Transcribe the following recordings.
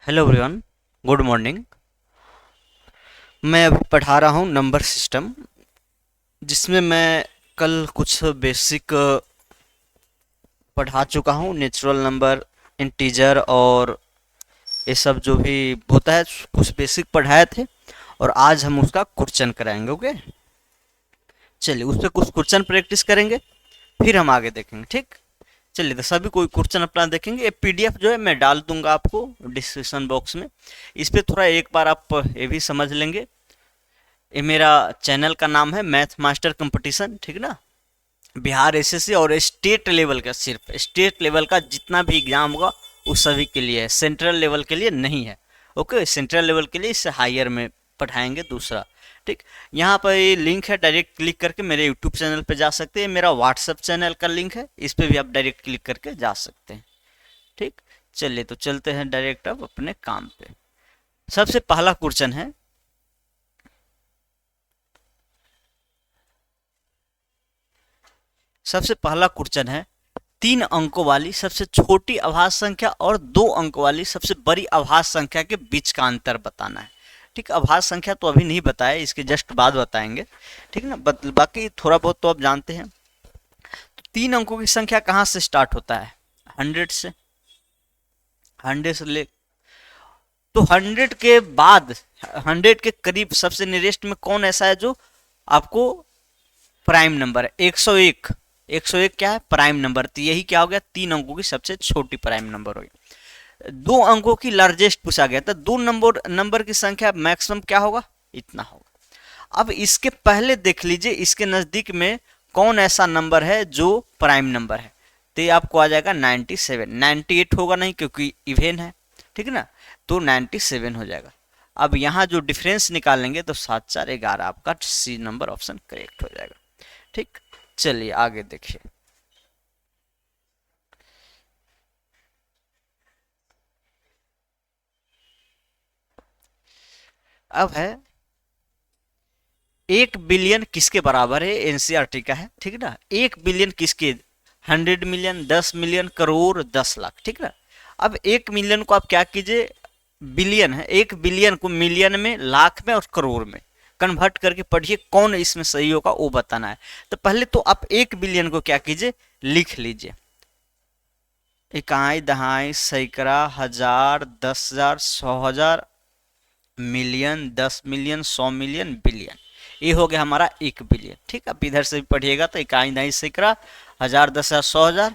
Hello everyone, good morning. मैं अभी पढ़ा रहा हूँ नंबर सिस्टम, जिसमें मैं कल कुछ बेसिक पढ़ा चुका हूँ। नेचुरल नंबर, इंटीजर और ये सब जो भी होता है कुछ बेसिक पढ़ाए थे, और आज हम उसका क्वेश्चन कराएंगे। ओके, चलिए उस पर कुछ क्वेश्चन प्रैक्टिस करेंगे, फिर हम आगे देखेंगे। ठीक, चलिए तो सभी कोई क्वेश्चन अपना देखेंगे। ये पीडीएफ जो है मैं डाल दूंगा आपको डिस्क्रिप्शन बॉक्स में। इस पे थोड़ा एक बार आप ये भी समझ लेंगे। ये मेरा चैनल का नाम है मैथ मास्टर कंपटीशन, ठीक ना। बिहार एसएससी और स्टेट लेवल का, सिर्फ स्टेट लेवल का जितना भी एग्जाम होगा उस सभी के लिए है, सेंट्रल लेवल के लिए नहीं है। ओके, सेंट्रल लेवल के लिए इससे हायर में पढ़ाएंगे दूसरा। ठीक, यहाँ पर ये लिंक है, डायरेक्ट क्लिक करके मेरे यूट्यूब चैनल पे जा सकते हैं। मेरा व्हाट्सएप चैनल का लिंक है, इस पे भी आप डायरेक्ट क्लिक करके जा सकते हैं। ठीक, चलिए तो चलते हैं डायरेक्ट अब अपने काम पे। सबसे पहला क्वेश्चन है, सबसे पहला क्वेश्चन है, 3 अंकों वाली सबसे छोटी अभाज्य संख्या और 2 अंक वाली सबसे बड़ी अभाज्य संख्या के बीच का अंतर बताना है। ठीक, अभाज्य संख्या तो अभी नहीं बताया, इसके जस्ट बाद बताएंगे। ठीक ना, बाकी थोड़ा बहुत तो आप जानते हैं। तो 3 अंकों की संख्या कहाँ से स्टार्ट होता है? 100 से। 100 से ले तो 100 के बाद, 100 के करीब सबसे नियरेस्ट में कौन ऐसा है जो आपको प्राइम नंबर है? 101। 101 क्या है? Prime number. तो यही क्या हो गया? 3 अंकों की सबसे छोटी प्राइम नंबर हो गई। 2 अंकों की लार्जेस्ट पूछा गया था। 2 नंबर की संख्या मैक्सिमम क्या होगा? इतना होगा। अब इसके पहले देख लीजिए, इसके नजदीक में कौन ऐसा नंबर है जो प्राइम नंबर है? तो ये आपको आ जाएगा 97। 98 होगा नहीं, क्योंकि इवेन है। ठीक है ना, तो 97 हो जाएगा। अब यहाँ जो डिफरेंस निकालेंगे तो 7 4 11, आपका सी नंबर ऑप्शन करेक्ट हो जाएगा। ठीक, चलिए आगे देखिए। अब है, 1 बिलियन किसके बराबर है? एनसीईआरटी का है, ठीक ना। 1 बिलियन किसके? 100 मिलियन, 10 मिलियन, करोड़, 10 लाख, ठीक ना। अब 1 मिलियन को आप क्या कीजिए, बिलियन है, 1 बिलियन को मिलियन में, लाख में और करोड़ में कन्वर्ट करके पढ़िए, कौन इसमें सही होगा वो बताना है। तो पहले तो आप 1 बिलियन को क्या कीजिए, लिख लीजिए। इकाई, दहाई, सैकड़ा, हजार, 10,000, 100,000, मिलियन, 10 मिलियन, 100 मिलियन, बिलियन। ये हो गया हमारा 1 बिलियन। ठीक, अब इधर से भी पढ़िएगा तो इकाई, दहाई, सैकड़ा, हजार, 10,000, 100,000,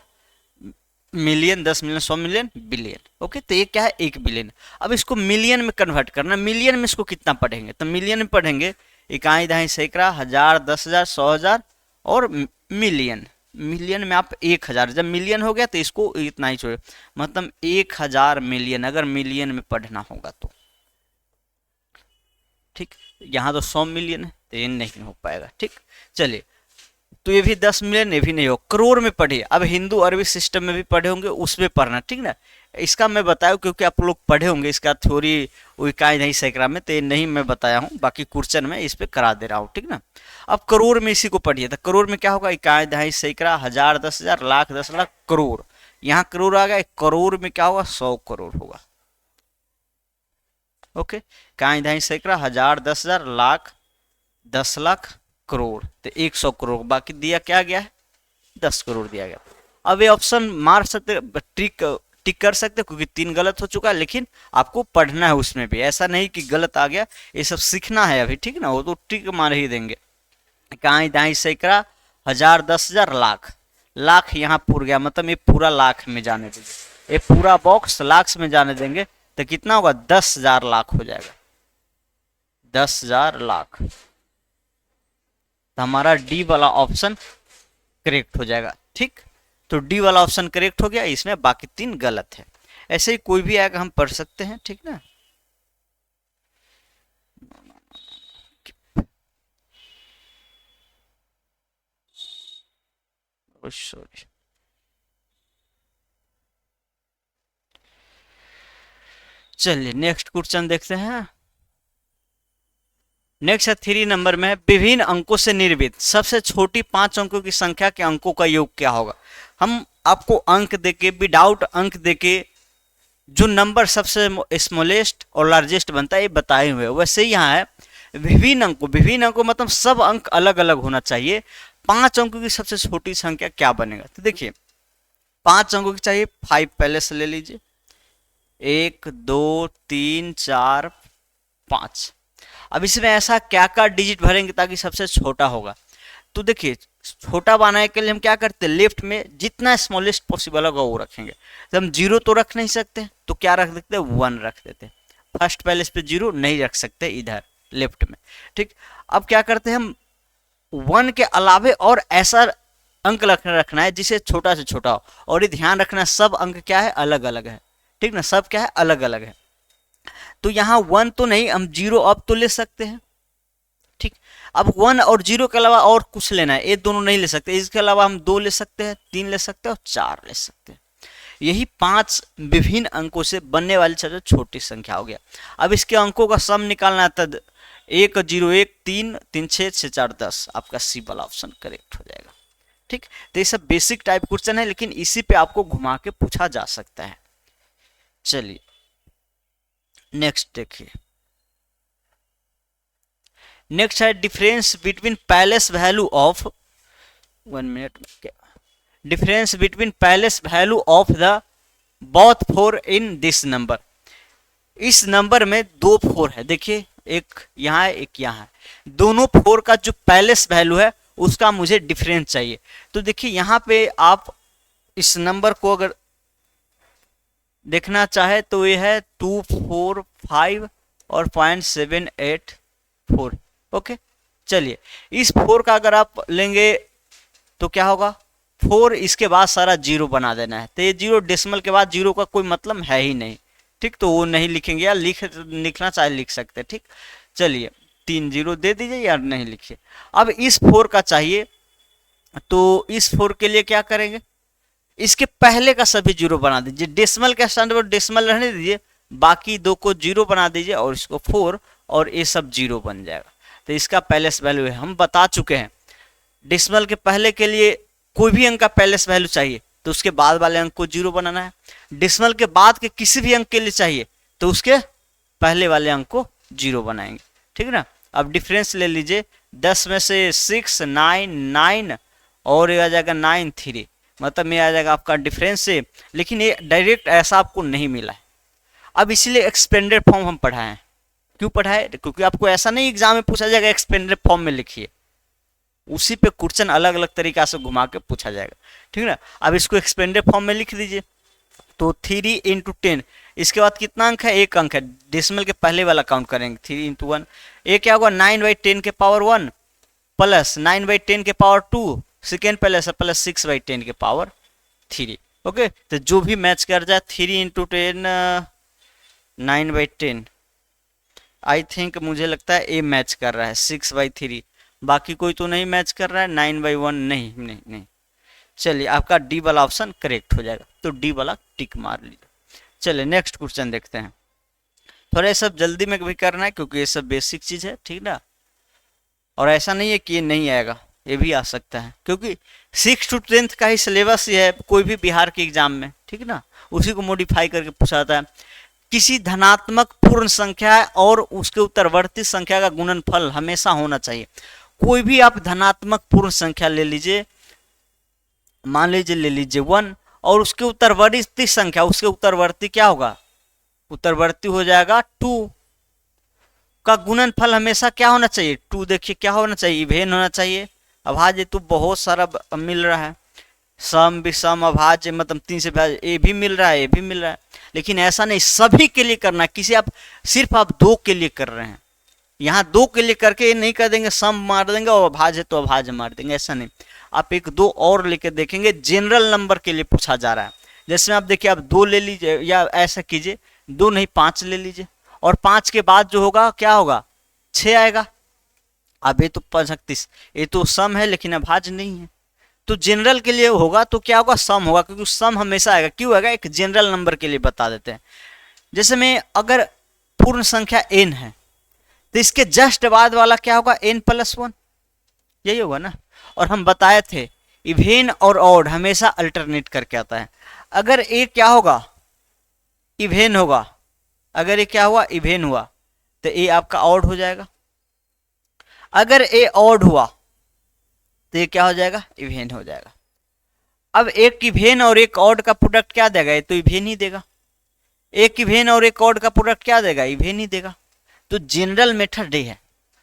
million, 10 million, 100 million, billion. Okay, तो ये क्या है? 1 बिलियन। अब इसको मिलियन में कन्वर्ट करना। मिलियन में इसको कितना पढ़ेंगे? तो मिलियन में पढ़ेंगे इकाई, दहाई, सैकड़ा, हजार, 10,000, 100,000 और मिलियन। मिलियन में आप 1,000, जब मिलियन हो गया तो इसको इतना ही छोड़े, मतलब 1,000 मिलियन अगर मिलियन में पढ़ना होगा तो। ठीक, यहाँ तो 100 मिलियन है तो ये नहीं हो पाएगा। ठीक, चलिए, तो ये भी 10 मिलियन, ये भी नहीं हो। करोड़ में पढ़िए। अब हिंदू अरबी सिस्टम में भी पढ़े होंगे, उसमें पढ़ना, ठीक ना। इसका मैं बताया क्योंकि आप लोग पढ़े होंगे इसका थ्योरी, इकाई नहीं सैकड़ा में, तो ये नहीं मैं बताया हूँ, बाकी क्वेश्चन में इस पे करा दे रहा हूँ, ठीक ना। अब करोड़ में इसी को पढ़िए, तो करोड़ में क्या होगा? इकाई, दहाई, सैकड़ा, हजार, 10,000, लाख, 10 लाख, करोड़। यहाँ करोड़ आ गया, करोड़ में क्या होगा? 100 करोड़ होगा। ओके, इकाई, दहाई, सैकड़ा, हजार, 10,000, लाख, 10 लाख, करोड़, तो 100 करोड़। बाकी दिया क्या गया है? 10 करोड़ दिया गया। अब ये ऑप्शन मार सकते, टिक टिक कर सकते, क्योंकि 3 गलत हो चुका है, लेकिन आपको पढ़ना है उसमें भी। ऐसा नहीं कि गलत आ गया, ये सब सीखना है अभी, ठीक ना। वो तो टिक मार ही देंगे। इकाई, दहाई, सैकड़ा, हजार, 10,000, लाख। लाख यहाँ पूरा गया, मतलब ये पूरा लाख में जाने देंगे, ये पूरा बॉक्स लाख में जाने देंगे, तो कितना होगा? 10,000 लाख हो जाएगा। 10,000 लाख, तो हमारा डी वाला ऑप्शन करेक्ट हो जाएगा। ठीक, तो डी वाला ऑप्शन करेक्ट हो गया, इसमें बाकी 3 गलत है। ऐसे ही कोई भी आएगा हम पढ़ सकते हैं, ठीक ना। सॉरी, चलिए नेक्स्ट क्वेश्चन देखते हैं। नेक्स्ट है 3 नंबर में, विभिन्न अंकों से निर्मित सबसे छोटी 5 अंकों की संख्या के अंकों का योग क्या होगा? हम आपको अंक देके, विदाउट अंक देके जो नंबर सबसे स्मॉलेस्ट और लार्जेस्ट बनता है ये बताए हुए, वैसे ही यहाँ है विभिन्न अंकों मतलब सब अंक अलग अलग होना चाहिए। 5 अंकों की सबसे छोटी संख्या क्या बनेगा? तो देखिए 5 अंकों की चाहिए, 5 पहले से ले लीजिए, 1 2 3 4 5। अब इसमें ऐसा क्या क्या डिजिट भरेंगे ताकि सबसे छोटा होगा? तो देखिए छोटा बनाने के लिए हम क्या करते हैं, लेफ्ट में जितना स्मॉलेस्ट पॉसिबल होगा वो रखेंगे। तो हम 0 तो रख नहीं सकते, तो क्या रख देते हैं, 1 रख देते हैं। फर्स्ट पैलेस पे 0 नहीं रख सकते इधर लेफ्ट में, ठीक। अब क्या करते हैं हम 1 के अलावे और ऐसा अंक रखना है जिसे छोटा से छोटा हो, और ये ध्यान रखना सब अंक क्या है, अलग अलग है, ठीक ना, सब क्या है, अलग अलग है। तो यहाँ 1 तो नहीं, हम 0 अब तो ले सकते हैं, ठीक। अब 1 और 0 के अलावा और कुछ लेना है, ये दोनों नहीं ले सकते, इसके अलावा हम 2 ले सकते हैं, 3 ले सकते हैं और 4 ले सकते हैं। यही 5 विभिन्न अंकों से बनने वाली सबसे छोटी संख्या हो गया। अब इसके अंकों का सम निकालना था, 1 0 1 3 3 6 6 4 10, आपका सी वाला ऑप्शन करेक्ट हो जाएगा, ठीक। तो ये सब बेसिक टाइप क्वेश्चन है, लेकिन इसी पे आपको घुमा के पूछा जा सकता है। चलिए नेक्स्ट देखिए, नेक्स्ट है difference between palace value of 1 minute, difference between palace value of the both 4 in this number. इस नंबर में 2 4 है, देखिए एक यहाँ है एक यहाँ है, दोनों 4 का जो पैलेस वैल्यू है उसका मुझे डिफरेंस चाहिए। तो देखिए यहाँ पे आप इस नंबर को अगर देखना चाहे तो ये है 2 4 5 और 0.784, ओके। चलिए इस 4 का अगर आप लेंगे तो क्या होगा, 4 इसके बाद सारा 0 बना देना है, तो ये 0 डेसिमल के बाद 0 का कोई मतलब है ही नहीं, ठीक। तो वो नहीं लिखेंगे, या लिखना चाहे लिख सकते हैं, ठीक। चलिए 3 0 दे दीजिए या नहीं लिखिए। अब इस 4 का चाहिए, तो इस 4 के लिए क्या करेंगे, इसके पहले का सभी 0 बना दीजिए, डेसिमल के स्टैंड पर डेसिमल रहने दीजिए, बाकी 2 को 0 बना दीजिए और इसको 4, और ये सब 0 बन जाएगा। तो इसका पैलेस वैल्यू है, हम बता चुके हैं डेसिमल के पहले के लिए कोई भी अंक का पैलेस वैल्यू चाहिए तो उसके बाद वाले अंक को 0 बनाना है, डेसिमल के बाद के किसी भी अंक के लिए चाहिए तो उसके पहले वाले अंक को 0 बनाएंगे, ठीक है ना। अब डिफरेंस ले लीजिए, 10 में से 6 9 9 और ये आ जाएगा 9 3, मतलब ये आ जाएगा आपका डिफरेंस से, लेकिन ये डायरेक्ट ऐसा आपको नहीं मिला है। अब इसीलिए एक्सपेंडेड फॉर्म हम पढ़ाएं, क्यों पढ़ाए, क्योंकि आपको ऐसा नहीं एग्जाम में पूछा जाएगा एक्सपेंडेड फॉर्म में लिखिए, उसी पे क्वेश्चन अलग अलग तरीका से घुमा के पूछा जाएगा, ठीक है ना। अब इसको एक्सपेंडेड फॉर्म में लिख दीजिए, तो 3 × 10, इसके बाद कितना अंक है, 1 अंक है, डेसिमल के पहले वाला काउंट करेंगे, 3 × 1, ये क्या होगा 9/10 के पावर 1 प्लस 9/10 के पावर 2, सेकेंड पैलेस है, प्लस 6/10 के पावर 3, ओके। तो जो भी मैच कर जाए 3 × 10 9/10, आई थिंक मुझे लगता है ए मैच कर रहा है, 6/3, बाकी कोई तो नहीं मैच कर रहा है, 9/1 नहीं नहीं नहीं। चलिए आपका डी वाला ऑप्शन करेक्ट हो जाएगा, तो डी वाला टिक मार लीजिए। चलिए नेक्स्ट क्वेश्चन देखते हैं, थोड़ा ये सब जल्दी में भी करना है क्योंकि ये सब बेसिक चीज है, ठीक ना। और ऐसा नहीं है कि ये नहीं आएगा, ये भी आ सकता है, क्योंकि 6 to 10th का ही सिलेबस ही है कोई भी बिहार के एग्जाम में, ठीक ना, उसी को मॉडिफाई करके पूछा जाता है। किसी धनात्मक पूर्ण संख्या और उसके उत्तरवर्ती संख्या का गुणनफल हमेशा होना चाहिए। कोई भी आप धनात्मक पूर्ण संख्या ले लीजिए, मान लीजिए ले लीजिए 1, और उसके उत्तरवर्ती संख्या, उसके उत्तरवर्ती क्या होगा, उत्तरवर्ती हो जाएगा 2 का गुणनफल हमेशा क्या होना चाहिए, 2। देखिए क्या होना चाहिए, इवेन होना चाहिए। अभाज्य तो बहुत सारा मिल रहा है, सम विषम अभाज्य मतलब 3 से विभाज्य, ये भी मिल रहा है, ये भी मिल रहा है, लेकिन ऐसा नहीं सभी के लिए करना, किसी आप सिर्फ आप 2 के लिए कर रहे हैं, यहाँ 2 के लिए करके ये नहीं कर देंगे सम मार देंगे और अभाज्य तो अभाज्य मार देंगे, ऐसा नहीं। आप 1 2 और लेके देखेंगे, जनरल नंबर के लिए पूछा जा रहा है, जैसे आप देखिए आप 2 ले लीजिए, या ऐसा कीजिए 2 नहीं 5 ले लीजिए, और 5 के बाद जो होगा क्या होगा, 6 आएगा। अब ये तो 35, ये तो सम है लेकिन अभाज्य नहीं है, तो जनरल के लिए होगा तो क्या होगा, सम होगा, क्योंकि सम हमेशा आएगा, क्यों आएगा, एक जनरल नंबर के लिए बता देते हैं। जैसे में अगर पूर्ण संख्या n है तो इसके जस्ट बाद वाला क्या होगा, n+1, यही होगा ना। और हम बताए थे इवेन और ऑड हमेशा अल्टरनेट करके आता है, अगर ए क्या होगा इवेन होगा, अगर ये क्या हुआ, इवेन हुआ, तो ए आपका ऑड हो जाएगा। अगर ए ऑड हुआ तो ये क्या हो जाएगा, इवेन हो जाएगा। अब एक इवेन और एक ऑड का प्रोडक्ट क्या देगा, ये तो इवेन ही देगा। एक इवेन और एक ऑड का प्रोडक्ट क्या देगा, इवेन ही देगा। तो जनरल मेथड ये है,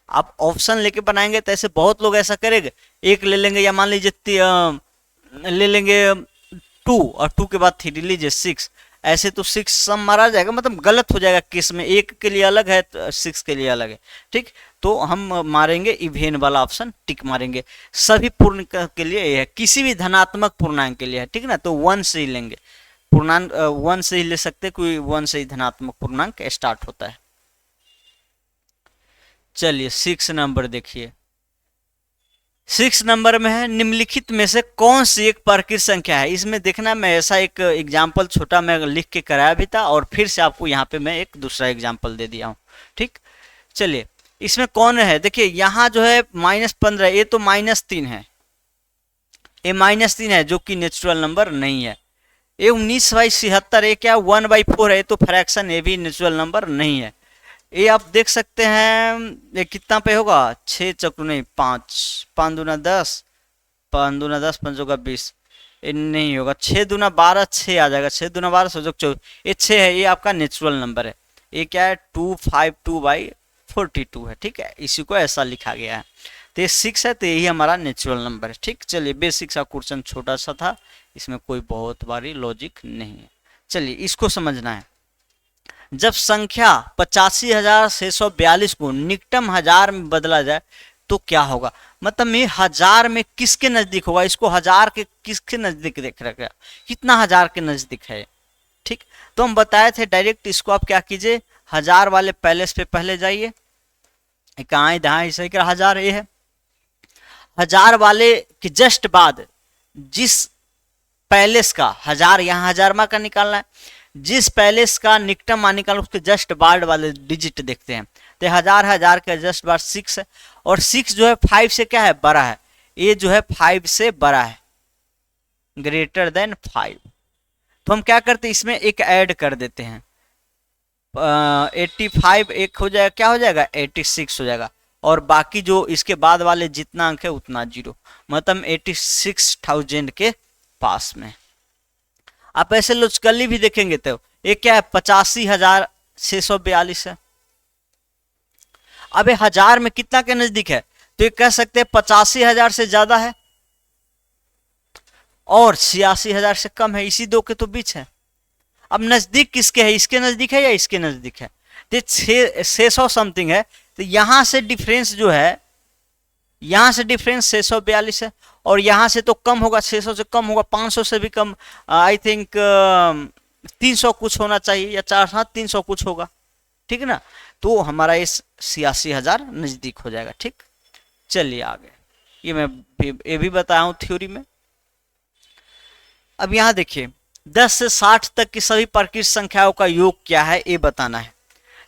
आप ऑप्शन लेके बनाएंगे तो ऐसे बहुत लोग ऐसा करेंगे, एक ले लेंगे या मान लीजिए ले लेंगे 2 और 2 के बाद 3 लीजिए 6, ऐसे तो 6 सम मारा जाएगा, मतलब गलत हो जाएगा केस में, एक के लिए अलग है तो 6 के लिए अलग है, ठीक। तो हम मारेंगे इवेन वाला ऑप्शन, टिक मारेंगे। सभी पूर्ण के लिए ये है, किसी भी धनात्मक पूर्णांक के लिए है, ठीक ना। तो 1 से ही लेंगे, पूर्णांक 1 से ही ले सकते, कोई 1 से ही धनात्मक पूर्णांक स्टार्ट होता है। चलिए 6 नंबर देखिए, 6 नंबर में है निम्नलिखित में से कौन सी एक प्राकृत संख्या है। इसमें देखना, मैं ऐसा एक एग्जाम्पल छोटा मैं लिख के कराया भी था और फिर से आपको यहाँ पे मैं एक दूसरा एग्जाम्पल दे दिया हूँ, ठीक। चलिए इसमें कौन है, देखिए यहाँ जो है -15, ये तो -3 है, ये -3 है जो कि नेचुरल नंबर नहीं है। ये 19/76, ये क्या 1/4 है, ये तो फ्रैक्शन, ये भी नेचुरल नंबर नहीं है। ये आप देख सकते हैं, ये कितना पे होगा, 6 चक्र नहीं 5, 5 दूना 10, 5 दूना 10, 5 होगा 20, ये नहीं होगा, 6 दूना 12, 6 आ जाएगा, 6 दूना 12 16 24, ये 6 है, ये आपका नेचुरल नंबर है। ये क्या है 252/42 है, ठीक है, इसी को ऐसा लिखा गया है। तो ये 6 है, तो यही हमारा नेचुरल नंबर है, ठीक। चलिए बेसिक सा क्वेश्चन छोटा सा था, इसमें कोई बहुत भारी लॉजिक नहीं है। चलिए इसको समझना है, जब संख्या 85,642 को निकटम हजार में बदला जाए तो क्या होगा, मतलब ये हजार में किसके नजदीक होगा, इसको हजार के किसके नजदीक देख रखा है, कितना हजार के नजदीक है, ठीक। तो हम बताए थे डायरेक्ट इसको आप क्या कीजिए, हजार वाले पैलेस पे पहले जाइए, कहाँ दहाई सही कर, हजार ये है, हजार वाले के जस्ट बाद जिस पैलेस का हजार, यहाँ हजारमा का निकालना है, जिस पैलेस का निकटम मान निकालो उसके जस्ट बाद वाले डिजिट देखते हैं। तो हजार के जस्ट बाद 6 है, और 6 जो है 5 से क्या है, बड़ा है, ये जो है 5 से बड़ा है, ग्रेटर देन 5। तो हम क्या करते हैं, इसमें एक ऐड कर देते हैं, 85 एक हो जाएगा, क्या हो जाएगा 86 हो जाएगा, और बाकी जो इसके बाद वाले जितना अंक है उतना 0, मतलब 86,000 के पास में। आप ऐसे लॉजिकली भी देखेंगे तो ये क्या है 85,642 है। अब हजार में कितना के नजदीक है, तो ये कह सकते हैं 85,000 से ज्यादा है और 86,000 से कम है, इसी दो के तो बीच है। अब नजदीक किसके है, इसके नजदीक है या इसके नजदीक है, तो 600 समथिंग है, तो यहां से डिफरेंस जो है, यहां से डिफरेंस 642 है, और यहां से तो कम होगा, 600 से कम होगा, 500 से भी कम, आई थिंक 300 कुछ होना चाहिए, या 300 कुछ होगा, ठीक है ना। तो हमारा इस 86,000 नजदीक हो जाएगा, ठीक। चलिए आगे, ये मैं ये भी बताया हूं थ्योरी में। अब यहां देखिए 10 से 60 तक की सभी प्राकृत संख्याओं का योग क्या है, ये बताना है।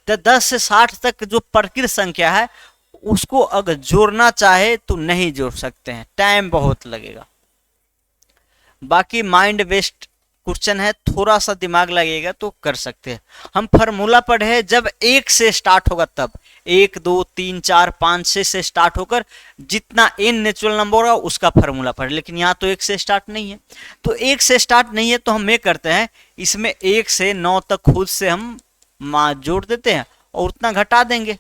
तो 10 से 60 तक जो प्राकृत संख्या है उसको अगर जोड़ना चाहे तो नहीं जोड़ सकते हैं, टाइम बहुत लगेगा। बाकी माइंड बेस्ड क्वेश्चन है, थोड़ा सा दिमाग लगेगा तो कर सकते हैं। हम फार्मूला पढ़े हैं, जब 1 से स्टार्ट होगा तब 1 2 3 4 5 6 से स्टार्ट होकर जितना n नेचुरल नंबर होगा उसका फार्मूला पढ़े, लेकिन यहाँ तो 1 से स्टार्ट नहीं है। तो 1 से स्टार्ट नहीं है तो हम ये करते हैं, इसमें 1 से 9 तक खुद से हम जोड़ देते हैं और उतना घटा देंगे।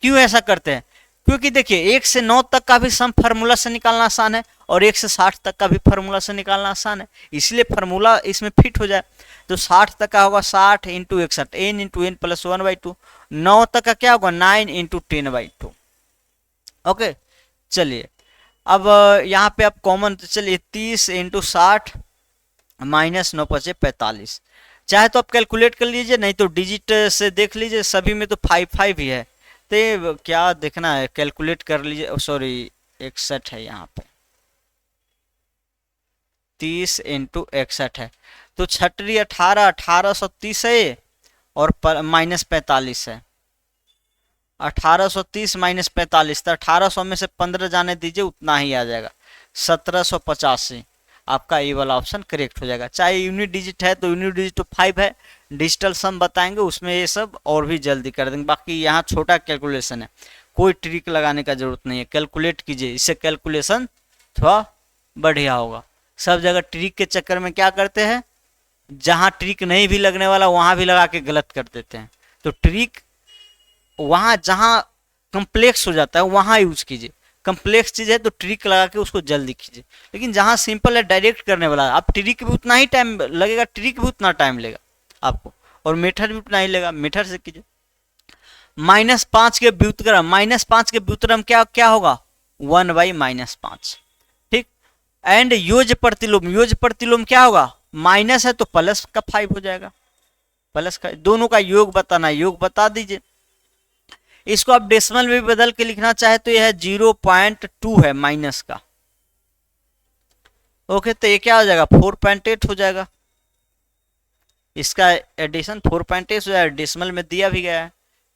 क्यों ऐसा करते हैं, क्योंकि देखिए 1 से 9 तक का भी सम फार्मूला से निकालना आसान है और 1 से 60 तक का भी फार्मूला से निकालना आसान है, इसलिए फार्मूला इसमें फिट हो जाए। तो 60 तक का होगा 60 into 61, n into n plus 1/2। 9 तक का क्या होगा 9 इंटू 10/2। ओके चलिए, अब यहाँ पे आप कॉमन, चलिए 30 इंटू 60 माइनस 9 × 45, चाहे तो आप कैलकुलेट कर लीजिए, नहीं तो डिजिट से देख लीजिए, सभी में तो 5 ही है, तो क्या देखना है कैलकुलेट कर लीजिए, सॉरी 61 है यहाँ पे, 30 इंटू 61 है, तो 6 18 1830 है और माइनस 45 है, 1830 माइनस 45, तो 1800 में से 15 जाने दीजिए, उतना ही आ जाएगा 1785। आपका ये वाला ऑप्शन करेक्ट हो जाएगा। चाहे यूनिट डिजिट है तो यूनिट डिजिट तो 5 है, डिजिटल सम बताएंगे उसमें ये सब और भी जल्दी कर देंगे। बाकी यहाँ छोटा कैलकुलेशन है, कोई ट्रिक लगाने का जरूरत नहीं है, कैलकुलेट कीजिए, इससे कैलकुलेशन थोड़ा बढ़िया होगा। सब जगह ट्रिक के चक्कर में क्या करते हैं, जहाँ ट्रिक नहीं भी लगने वाला वहाँ भी लगा के गलत कर देते हैं। तो ट्रिक वहाँ जहाँ कम्प्लेक्स हो जाता है वहाँ यूज कीजिए, कम्प्लेक्स चीज़ है तो ट्रिक लगा के उसको जल्दी कीजिए। लेकिन जहाँ सिंपल है डायरेक्ट करने वाला है, आप ट्रिक भी उतना ही टाइम लगेगा, ट्रिक भी उतना टाइम लेगा आपको, और मेथड भी उतना ही लेगा, मेथड से कीजिए। -5 के व्युत्क्रम, -5 के व्युत्क्रम क्या क्या होगा, 1/-5, ठीक। एंड योज प्रतिलोम, योज प्रतिलोम क्या होगा, माइनस है तो प्लस का 5 हो जाएगा, प्लस का, दोनों का योग बताना, योग बता दीजिए। इसको आप डेसिमल में भी बदल के लिखना चाहे तो यह है 0.2 है माइनस का, ओके। तो ये क्या हो जाएगा, 4.8 हो जाएगा, इसका एडिशन 4.8 हो जाएगा, डेसिमल में दिया भी गया है,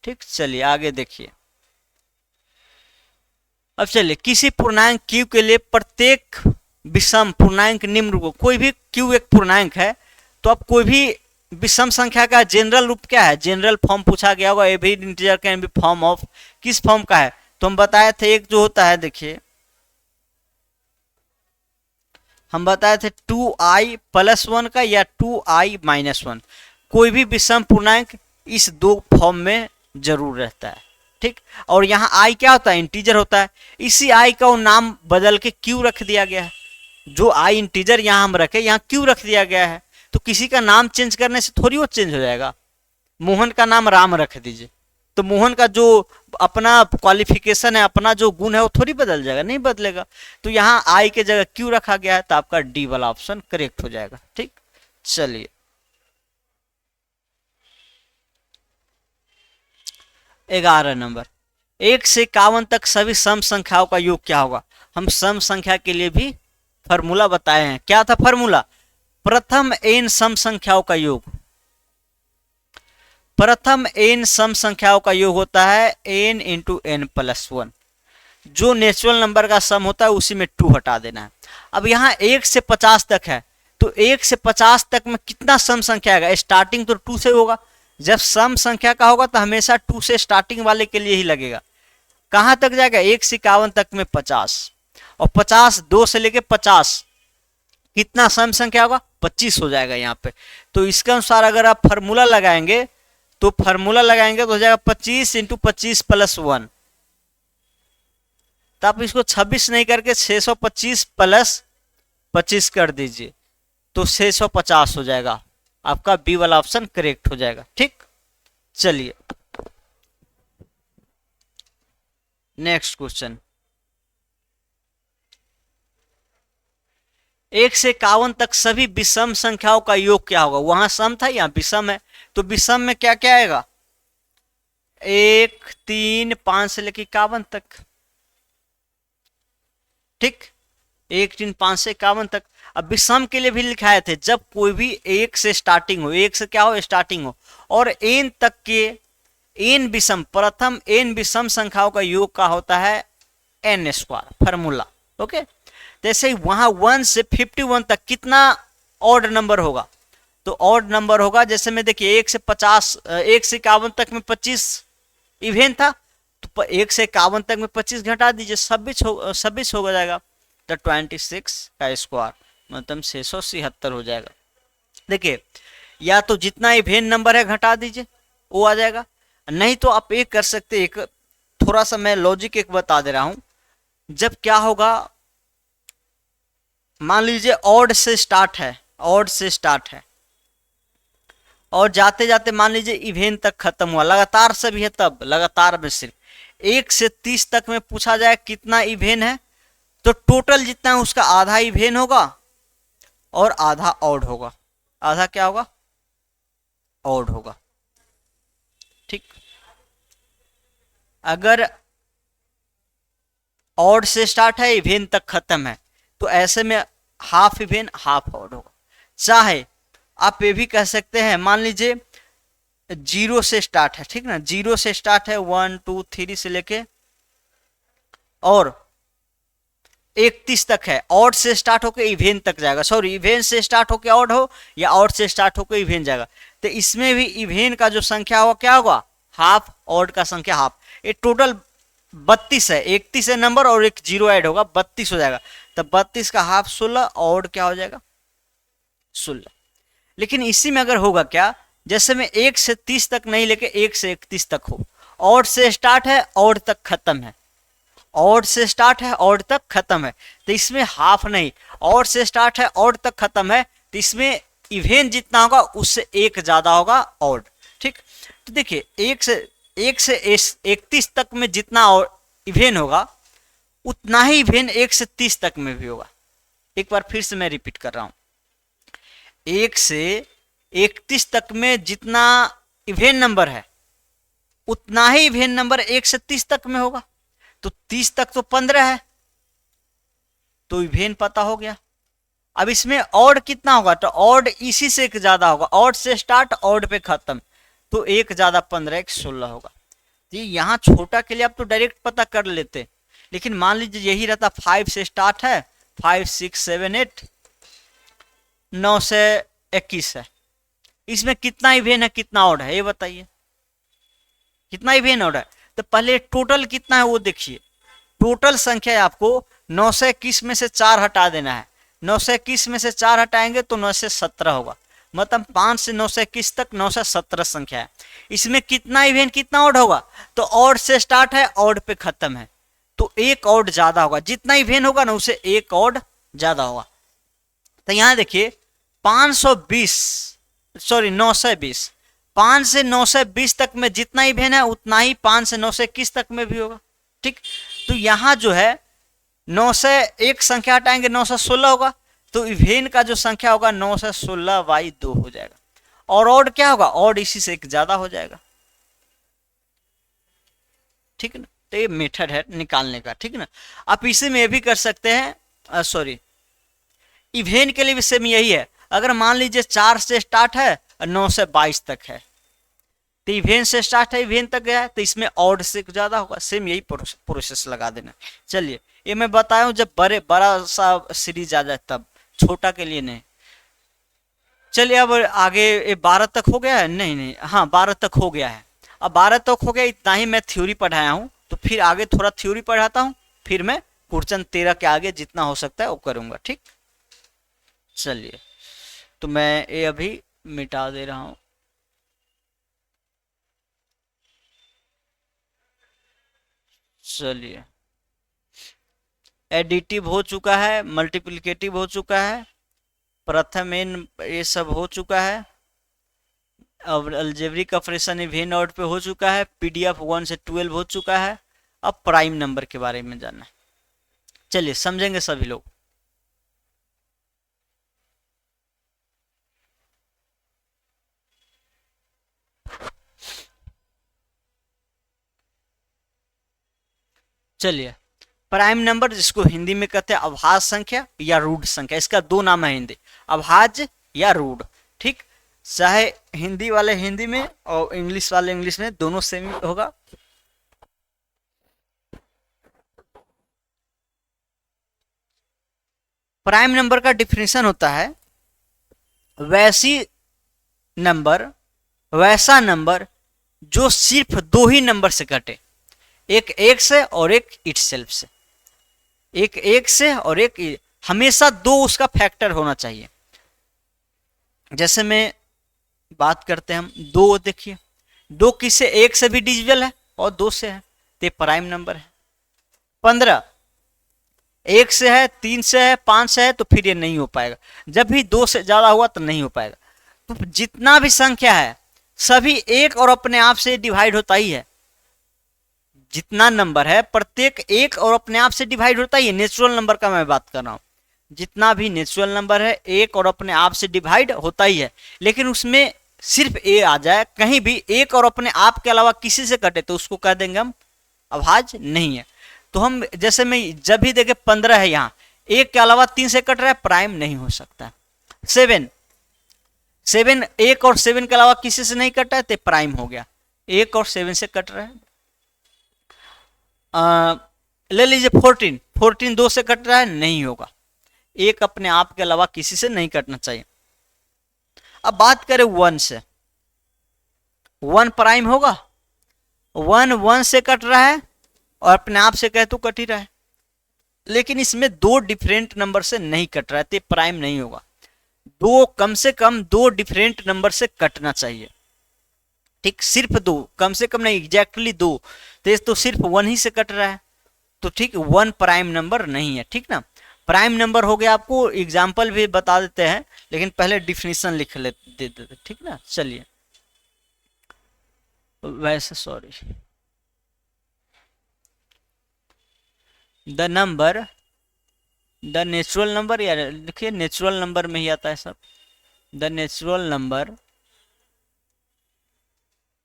ठीक। चलिए आगे देखिए। अब चलिए, किसी पूर्णांक q के लिए प्रत्येक विषम पूर्णांक निम्न रूप, कोई भी q एक पूर्णांक है तो आप कोई भी विषम संख्या का जनरल रूप क्या है, जनरल फॉर्म पूछा गया होगा, every integer can be form of, किस फॉर्म का है, तो हम बताए थे एक जो होता है, देखिए हम बताए थे 2i+1 का या 2i-1, कोई भी विषम पूर्णांक इस दो फॉर्म में जरूर रहता है, ठीक। और यहाँ i क्या होता है, इंटीजर होता है, इसी i का नाम बदल के q रख दिया गया है, जो i इंटीजर यहाँ हम रखे यहाँ q रख दिया गया है। तो किसी का नाम चेंज करने से थोड़ी वो चेंज हो जाएगा, मोहन का नाम राम रख दीजिए तो मोहन का जो अपना क्वालिफिकेशन है, अपना जो गुण है वो थोड़ी बदल जाएगा, नहीं बदलेगा। तो यहाँ आई के जगह क्यू रखा गया है, तो आपका डी वाला ऑप्शन करेक्ट हो जाएगा, ठीक। चलिए 11 नंबर, 1 से 51 तक सभी सम संख्याओं का योग क्या होगा। हम सम संख्या के लिए भी फॉर्मूला बताए हैं, क्या था फॉर्मूला, प्रथम n सम संख्याओं का योग, प्रथम n सम संख्याओं का योग होता है n इंटू n+1, जो नेचुरल नंबर का सम होता है उसी में 2 हटा देना है। अब यहाँ 1 से 50 तक है, तो 1 से 50 तक में कितना सम संख्या आएगा, स्टार्टिंग तो 2 से होगा, जब सम संख्या का होगा तो हमेशा 2 से स्टार्टिंग वाले के लिए ही लगेगा। कहाँ तक जाएगा, 1 से 51 तक में 50, और 50 2 से लेके 50 कितना सम संख्या होगा, 25 हो जाएगा यहाँ पे। तो इसके अनुसार अगर आप फार्मूला लगाएंगे तो हो जाएगा 25 इंटू 25+1, तो आप इसको 26 नहीं करके 625 + 25 कर दीजिए, तो 650 हो जाएगा, आपका बी वाला ऑप्शन करेक्ट हो जाएगा, ठीक। चलिए नेक्स्ट क्वेश्चन, 1 से 51 तक सभी विषम संख्याओं का योग क्या होगा, वहां सम था यहाँ विषम है, तो विषम में क्या क्या आएगा, 1 3 5 से लेकर 51 तक, ठीक, 1 3 5 से 51 तक। अब विषम के लिए भी लिखाए थे, जब कोई भी 1 से स्टार्टिंग हो, 1 से क्या हो स्टार्टिंग हो, और n तक के n विषम, प्रथम n विषम संख्याओं का योग का होता है n² फार्मूला, ओके। जैसे ही वहां 1 से 51 तक कितना ऑड नंबर होगा, तो ऑड नंबर होगा, जैसे में देखिए 1 से 51 तक में 25 इवेंट था, तो 1 से 51 तक में 25 घटा दीजिए, 26 हो जाएगा, तो 26 का स्क्वायर मतलब 676 हो जाएगा। देखिए या तो जितना इवेंट नंबर है घटा दीजिए वो आ जाएगा, नहीं तो आप एक कर सकते, एक थोड़ा सा मैं लॉजिक एक बता दे रहा हूं, जब क्या होगा, मान लीजिए ऑड से स्टार्ट है, और जाते जाते मान लीजिए इवेंट तक खत्म हुआ, लगातार से भी है तब, लगातार में सिर्फ 1 से 30 तक में पूछा जाए कितना इवेंट है, तो टोटल जितना है उसका आधा इवेंट होगा और आधा ऑड होगा, आधा क्या होगा, ऑड होगा, ठीक। अगर ऑड से स्टार्ट है इवेंट तक खत्म है, तो ऐसे में हाफ इवेंट हाफ ऑड होगा। चाहे आप ये भी कह सकते हैं, मान लीजिए 0 से स्टार्ट है, ठीक ना, 0 से स्टार्ट है 1 2 3 से लेके और 31 तक है, ऑड से स्टार्ट होकर इवेन तक जाएगा, सॉरी इवेन से स्टार्ट होकर ऑड हो या ऑड से स्टार्ट होकर इवेन जाएगा, तो इसमें भी इवेन का जो संख्या होगा क्या होगा, हाफ, ऑड का संख्या हाफ। ये टोटल 32 है, 31 है नंबर और एक जीरो ऐड होगा, 32 हो जाएगा। तो 32 का हाफ 16, ऑड क्या हो जाएगा 16। लेकिन इसी में अगर होगा क्या, जैसे में 1 से 30 तक नहीं लेके 1 से 31 तक हो, ऑड से स्टार्ट है ऑड तक खत्म है, ऑड से स्टार्ट है ऑड तक खत्म है, तो इसमें हाफ नहीं, ऑड से स्टार्ट है ऑड तक खत्म है, तो इसमें इवेन जितना होगा उससे एक ज्यादा होगा ऑड। ठीक, तो देखिए 1 से 31 तक में जितना इवेन होगा उतना ही इवेन 1 से 30 तक में भी होगा। एक बार फिर से मैं रिपीट कर रहा हूं, 1 से 31 तक में जितना इवेन नंबर है उतना ही इवेन नंबर 1 से 30 तक में होगा। तो 30 तक तो 15 है, तो इवेन पता हो गया। अब इसमें ऑड कितना होगा, तो ऑड इसी से एक ज्यादा होगा, ऑड से स्टार्ट ऑड पे खत्म, तो एक ज्यादा 15, एक 16 होगा। तो यहाँ छोटा के लिए आप तो डायरेक्ट पता कर लेते, लेकिन मान लीजिए यही रहता 5 से स्टार्ट है, 5 6 7 8 9 से 21 है, इसमें कितना इवेन है कितना ऑड है ये बताइए, कितना इवेन ऑड है। तो पहले टोटल कितना है वो देखिए, टोटल संख्या है आपको 921 में से 4 हटा देना है, 921 में से 4 हटाएंगे तो 9 से 17 होगा, मतलब 5 से 921 तक 9 से 17 संख्या है। इसमें कितना इवेन कितना ऑड होगा, तो ऑड से स्टार्ट है ऑड पे खत्म है, तो एक ऑड ज्यादा होगा, जितना इवेन होगा ना उसे एक ऑड ज्यादा होगा। तो यहां देखिए 520 सॉरी 920, 5 से 920 तक में जितना इवेन है उतना ही 5 से 921 तक में भी होगा। ठीक, तो यहां जो है 9 से एक संख्या हटाएंगे 9 से 16 होगा, तो इवेन का जो संख्या होगा 9 से 16/2 हो जाएगा, और ऑड क्या होगा, ऑड इसी से एक ज्यादा हो जाएगा। ठीक है ना, तो ये मेथड है निकालने का। ठीक है ना, आप इसी में भी कर सकते हैं, सॉरी इवेन के लिए भी सेम यही है। अगर मान लीजिए 4 से स्टार्ट है और 9 से 22 तक है, तो इवेन से स्टार्ट है इवेन तक गया है, तो इसमें ऑड से ज्यादा होगा, सेम यही प्रोसेस लगा देना। चलिए ये मैं बताया हूं जब बड़ा सा सीरीज आ जाए तब, छोटा के लिए नहीं। चलिए अब आगे 12 तक हो गया है, नहीं हाँ 12 तक हो गया है। अब 12 तक हो गया, इतना ही मैं थ्योरी पढ़ाया हूँ, तो फिर आगे थोड़ा थ्योरी पढ़ाता हूँ, फिर मैं क्वेश्चन 13 के आगे जितना हो सकता है वो करूंगा। ठीक, चलिए तो मैं ये अभी मिटा दे रहा हूं। चलिए एडिटिव हो चुका है, मल्टीप्लिकेटिव हो चुका है, प्रथम एन ये सब हो चुका है, अब अलजेब्रिक ऑपरेशन इवेन ऑड पे हो चुका है, पीडीएफ 1 से 12 हो चुका है। अब प्राइम नंबर के बारे में जानना है, चलिए समझेंगे सभी लोग। चलिए प्राइम नंबर जिसको हिंदी में कहते हैं अभाज्य संख्या या रूढ़ संख्या, इसका दो नाम है हिंदी, अभाज्य या रूढ़। ठीक, चाहे हिंदी वाले हिंदी में और इंग्लिश वाले इंग्लिश में, दोनों सेम होगा। प्राइम नंबर का डिफिनेशन होता है वैसा नंबर जो सिर्फ दो ही नंबर से कटे, एक एक से और एक इटसेल्फ से, एक एक से और एक हमेशा दो उसका फैक्टर होना चाहिए। जैसे में बात करते हैं हम दो, देखिए दो किससे, एक से भी डिविजिबल है और दो से है, तो प्राइम नंबर है। 15 एक से है, 3 से है, 5 से है, तो फिर ये नहीं हो पाएगा। जब भी 2 से ज्यादा हुआ तो नहीं हो पाएगा। तो जितना भी संख्या है सभी एक और अपने आप से डिवाइड होता ही है, जितना नंबर है प्रत्येक एक और अपने आप से डिवाइड होता ही है। नेचुरल नंबर का मैं बात कर रहा हूं, जितना भी नेचुरल नंबर है एक और अपने आप से डिवाइड होता ही है, लेकिन उसमें सिर्फ ए आ जाए, कहीं भी एक और अपने आप के अलावा किसी से कटे तो उसको कह देंगे हम अभाज्य नहीं है। तो हम जैसे में जब भी देखे 15 है, यहाँ एक के अलावा 3 से कट रहा है, प्राइम नहीं हो सकता। 7 एक और 7 के अलावा किसी से नहीं कटा है तो प्राइम हो गया, एक और 7 से कट रहा है। ले लीजिए 14 14 2 से कट रहा है, नहीं होगा। एक अपने आप के अलावा किसी से नहीं कटना चाहिए। अब बात करें 1 से, 1 प्राइम होगा, 1 1 से कट रहा है और अपने आप से कहे तो कट ही रहा है, लेकिन इसमें दो डिफरेंट नंबर से नहीं कट रहा है तो प्राइम नहीं होगा। दो, कम से कम दो डिफरेंट नंबर से कटना चाहिए, ठीक, सिर्फ दो, कम से कम नहीं, एग्जैक्टली दो, तो सिर्फ 1 ही से कट रहा है, तो ठीक 1 प्राइम नंबर नहीं है, ठीक ना। प्राइम नंबर हो गया, आपको एग्जाम्पल भी बता देते हैं, लेकिन पहले डिफिनीशन लिख दे देते, ठीक ना। चलिए, वैसे sorry, the number, the natural number, या देखिए नेचुरल नंबर में ही आता है सब, the natural number,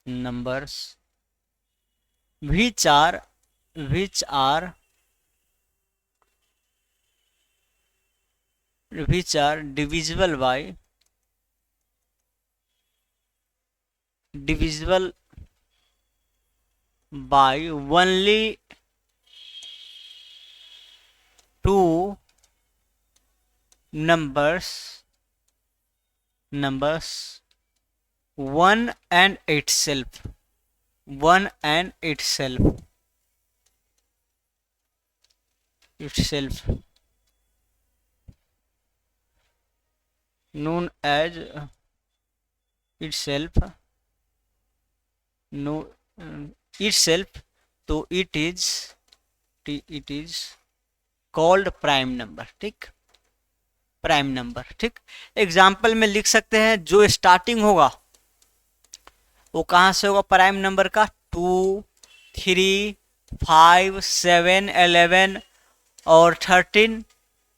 numbers which are divisible by only two numbers one and itself, one and itself known as itself, no itself, तो it is called prime number, ठीक, prime number, ठीक। Example में लिख सकते हैं, जो स्टार्टिंग होगा वो कहाँ से होगा प्राइम नंबर का, 2 3 5 7 11 और 13,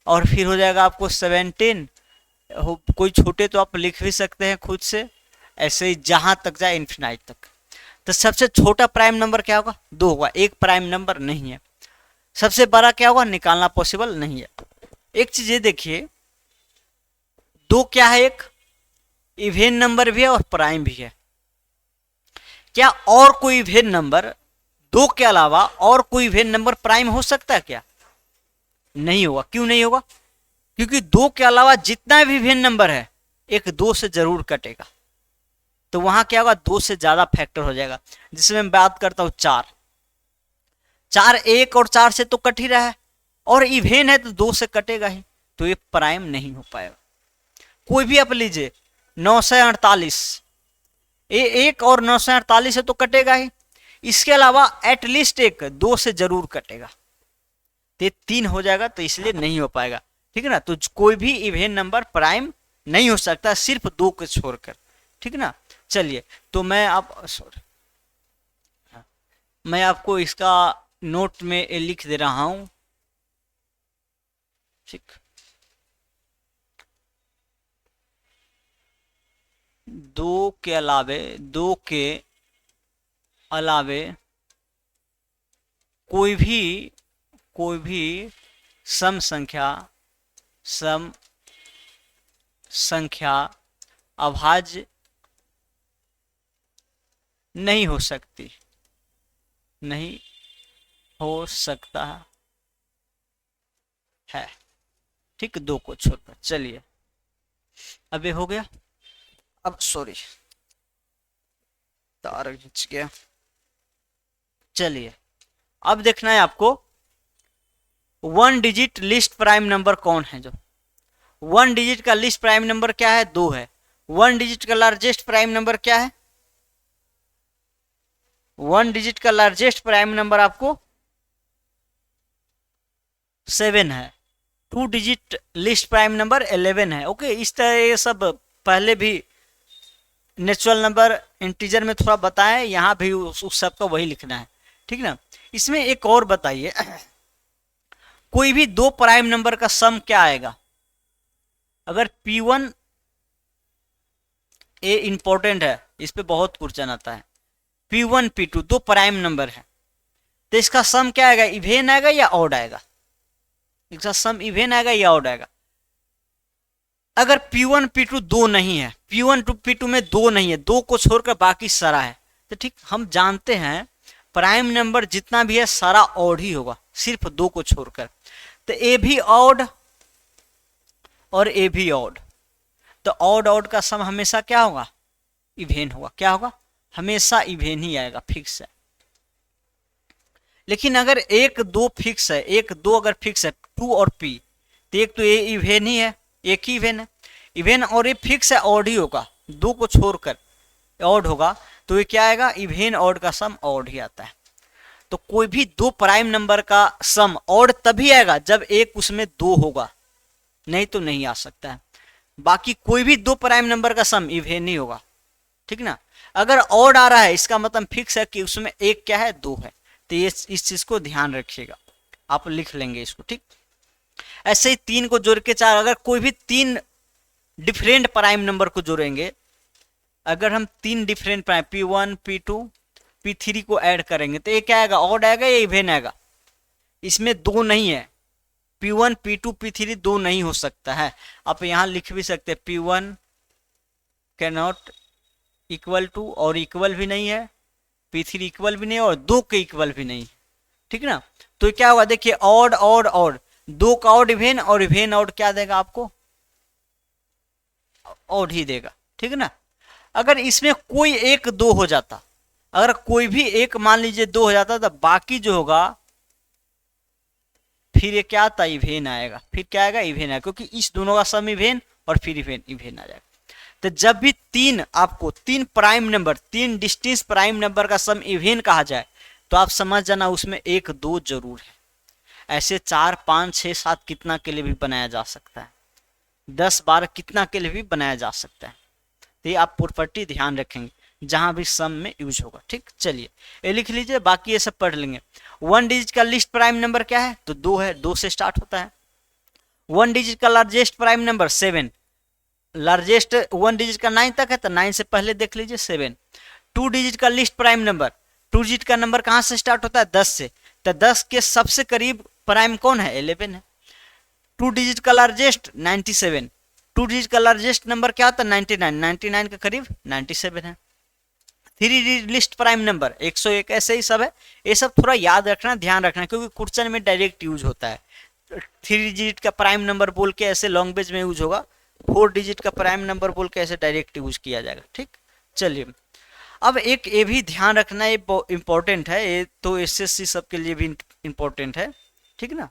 और फिर हो जाएगा आपको 17, कोई छोटे तो आप लिख भी सकते हैं खुद से, ऐसे ही जहां तक जाए इन्फिनाइट तक। तो सबसे छोटा प्राइम नंबर क्या होगा, 2 होगा, एक प्राइम नंबर नहीं है। सबसे बड़ा क्या होगा, निकालना पॉसिबल नहीं है। एक चीज ये देखिए, 2 क्या है, एक इवेन नंबर भी है और प्राइम भी है। क्या और कोई इवेन नंबर 2 के अलावा और कोई इवेन नंबर प्राइम हो सकता है क्या, नहीं होगा। क्यों नहीं होगा, क्योंकि 2 के अलावा जितना भी इवेन नंबर है एक 2 से जरूर कटेगा, तो वहां क्या होगा, 2 से ज्यादा फैक्टर हो जाएगा। जिसमें मैं बात करता हूं 4, 1 और 4 से तो कट ही रहा है, और इवेन है तो 2 से कटेगा ही, तो ये प्राइम नहीं हो पाएगा। कोई भी आप लीजिए, 948, ये 1 और 948 से तो कटेगा ही, इसके अलावा एटलीस्ट एक 2 से जरूर कटेगा, तो 3 हो जाएगा, तो इसलिए नहीं हो पाएगा, ठीक है ना। तो कोई भी इवेन नंबर प्राइम नहीं हो सकता, सिर्फ 2 को छोड़कर, ठीक ना। चलिए, तो मैं आपको इसका नोट में लिख दे रहा हूं, ठीक। 2 के अलावे कोई भी सम संख्या अभाज्य नहीं हो सकती, नहीं हो सकता है, ठीक, 2 को छोड़कर। चलिए, अब ये हो गया। अब सॉरी, तार खींच गया। चलिए, अब देखना है आपको 1 डिजिट लिस्ट प्राइम नंबर कौन है। जो 1 डिजिट का लिस्ट प्राइम नंबर क्या है, 2 है। 1 डिजिट का लार्जेस्ट प्राइम नंबर क्या है, 1 डिजिट का लार्जेस्ट प्राइम नंबर आपको 7 है। 2 डिजिट लिस्ट प्राइम नंबर 11 है। ओके, इस तरह ये सब पहले भी नेचुरल नंबर इंटीजर में थोड़ा बताएं, यहाँ भी उस सब का वही लिखना है, ठीक ना। इसमें एक और बताइए, कोई भी 2 प्राइम नंबर का सम क्या आएगा। अगर P1, ये इंपॉर्टेंट है, इस पे बहुत क्वेश्चन आता है। P1 P2 2 प्राइम नंबर है, तो इसका सम क्या आएगा, इवेन आएगा या ऑड आएगा। इसका सम इवेन आएगा या ऑड आएगा। अगर P1 P2 2 नहीं है, P1 P2 में 2 नहीं है, 2 को छोड़कर बाकी सारा है, तो ठीक, हम जानते हैं प्राइम नंबर जितना भी है सारा ऑड ही होगा, सिर्फ 2 को छोड़कर। तो ए भी ऑड और ए भी ऑड, तो ऑड ऑड का सम हमेशा क्या होगा, इवेन होगा। क्या होगा, हमेशा इवेन ही आएगा, फिक्स है। लेकिन अगर एक दो फिक्स है, एक दो अगर फिक्स है, टू और पी, तो एक तो ए इवेन ही है, एक ही इवेन है, इवेन और ये फिक्स है, ऑड ही होगा, दो को छोड़कर ऑड होगा, तो ये क्या आएगा, इवेन ऑड का सम ऑड ही आता है। तो कोई भी दो प्राइम नंबर का सम ऑड तभी आएगा जब एक उसमें दो होगा, नहीं तो नहीं आ सकता है। बाकी कोई भी दो प्राइम नंबर का सम इवेन ही होगा, ठीक ना। अगर ऑड आ रहा है इसका मतलब फिक्स है कि उसमें एक क्या है, दो है। तो ये इस चीज को ध्यान रखिएगा, आप लिख लेंगे इसको, ठीक। ऐसे ही तीन को जोड़ के चार, अगर कोई भी तीन डिफरेंट प्राइम नंबर को जोड़ेंगे, अगर हम तीन different prime P1 P2 P3 को ऐड करेंगे तो ये क्या आएगा, ऑड आएगा या इवेन आएगा, इसमें दो नहीं है, P1 P2 P3 दो नहीं हो सकता है। आप यहां लिख भी सकते हैं P1 कैनॉट इक्वल टू, और इक्वल भी नहीं है, P3 इक्वल भी नहीं और दो के इक्वल भी नहीं, ठीक ना। तो क्या होगा, देखिए ऑड ऑड ऑड, दो का ऑड इवेन और इवेन ऑड क्या देगा आपको, ऑड ही देगा, ठीक ना। अगर इसमें कोई एक दो हो जाता, अगर कोई भी एक मान लीजिए दो हो जाता, तो बाकी जो होगा फिर ये क्या आता, इवेन आएगा, फिर क्या आएगा, इवेन आएगा, क्योंकि इस दोनों का सम इवेन और फिर इवेन इवेन आ जाएगा। तो जब भी तीन आपको तीन प्राइम नंबर, तीन डिस्टिंक्ट प्राइम नंबर का सम इवेन कहा जाए, तो आप समझ जाना उसमें एक दो जरूर है। ऐसे 4 5 6 7 कितना के लिए भी बनाया जा सकता है, 10 12 कितना के लिए भी बनाया जा सकता है। तो ये आप प्रॉपर्टी ध्यान रखेंगे जहां भी सम में यूज होगा, ठीक। चलिए ये लिख लीजिए, बाकी ये सब पढ़ लेंगे। वन डिजिट का लिस्ट प्राइम नंबर क्या है, तो दो है, दो से स्टार्ट होता है। वन डिजिट का largest prime number 7, largest one digit का 9 तक है, तो 9 से पहले देख लीजिए 7। टू डिजिट का list prime number, two digit का नंबर कहां से स्टार्ट होता है, 10 से, तो 10 के सबसे करीब प्राइम कौन है, 11 है। टू डिजिट का लार्जेस्ट 97, टू डिजिट का लार्जेस्ट नंबर क्या होता है, 99, 99 के करीब 97 है। Three digit list prime number 101, ऐसे ही सब है। ये सब थोड़ा याद रखना, ध्यान रखना, क्योंकि क्वेश्चन में डायरेक्ट यूज होता है। थ्री डिजिट का प्राइम नंबर बोल के ऐसे लैंग्वेज में यूज होगा, 4 डिजिट का प्राइम नंबर बोल के ऐसे डायरेक्ट यूज किया जाएगा, ठीक। चलिए अब एक ये भी ध्यान रखना, ये इंपॉर्टेंट है, ये तो एसएससी सब के लिए भी इंपॉर्टेंट है, ठीक ना।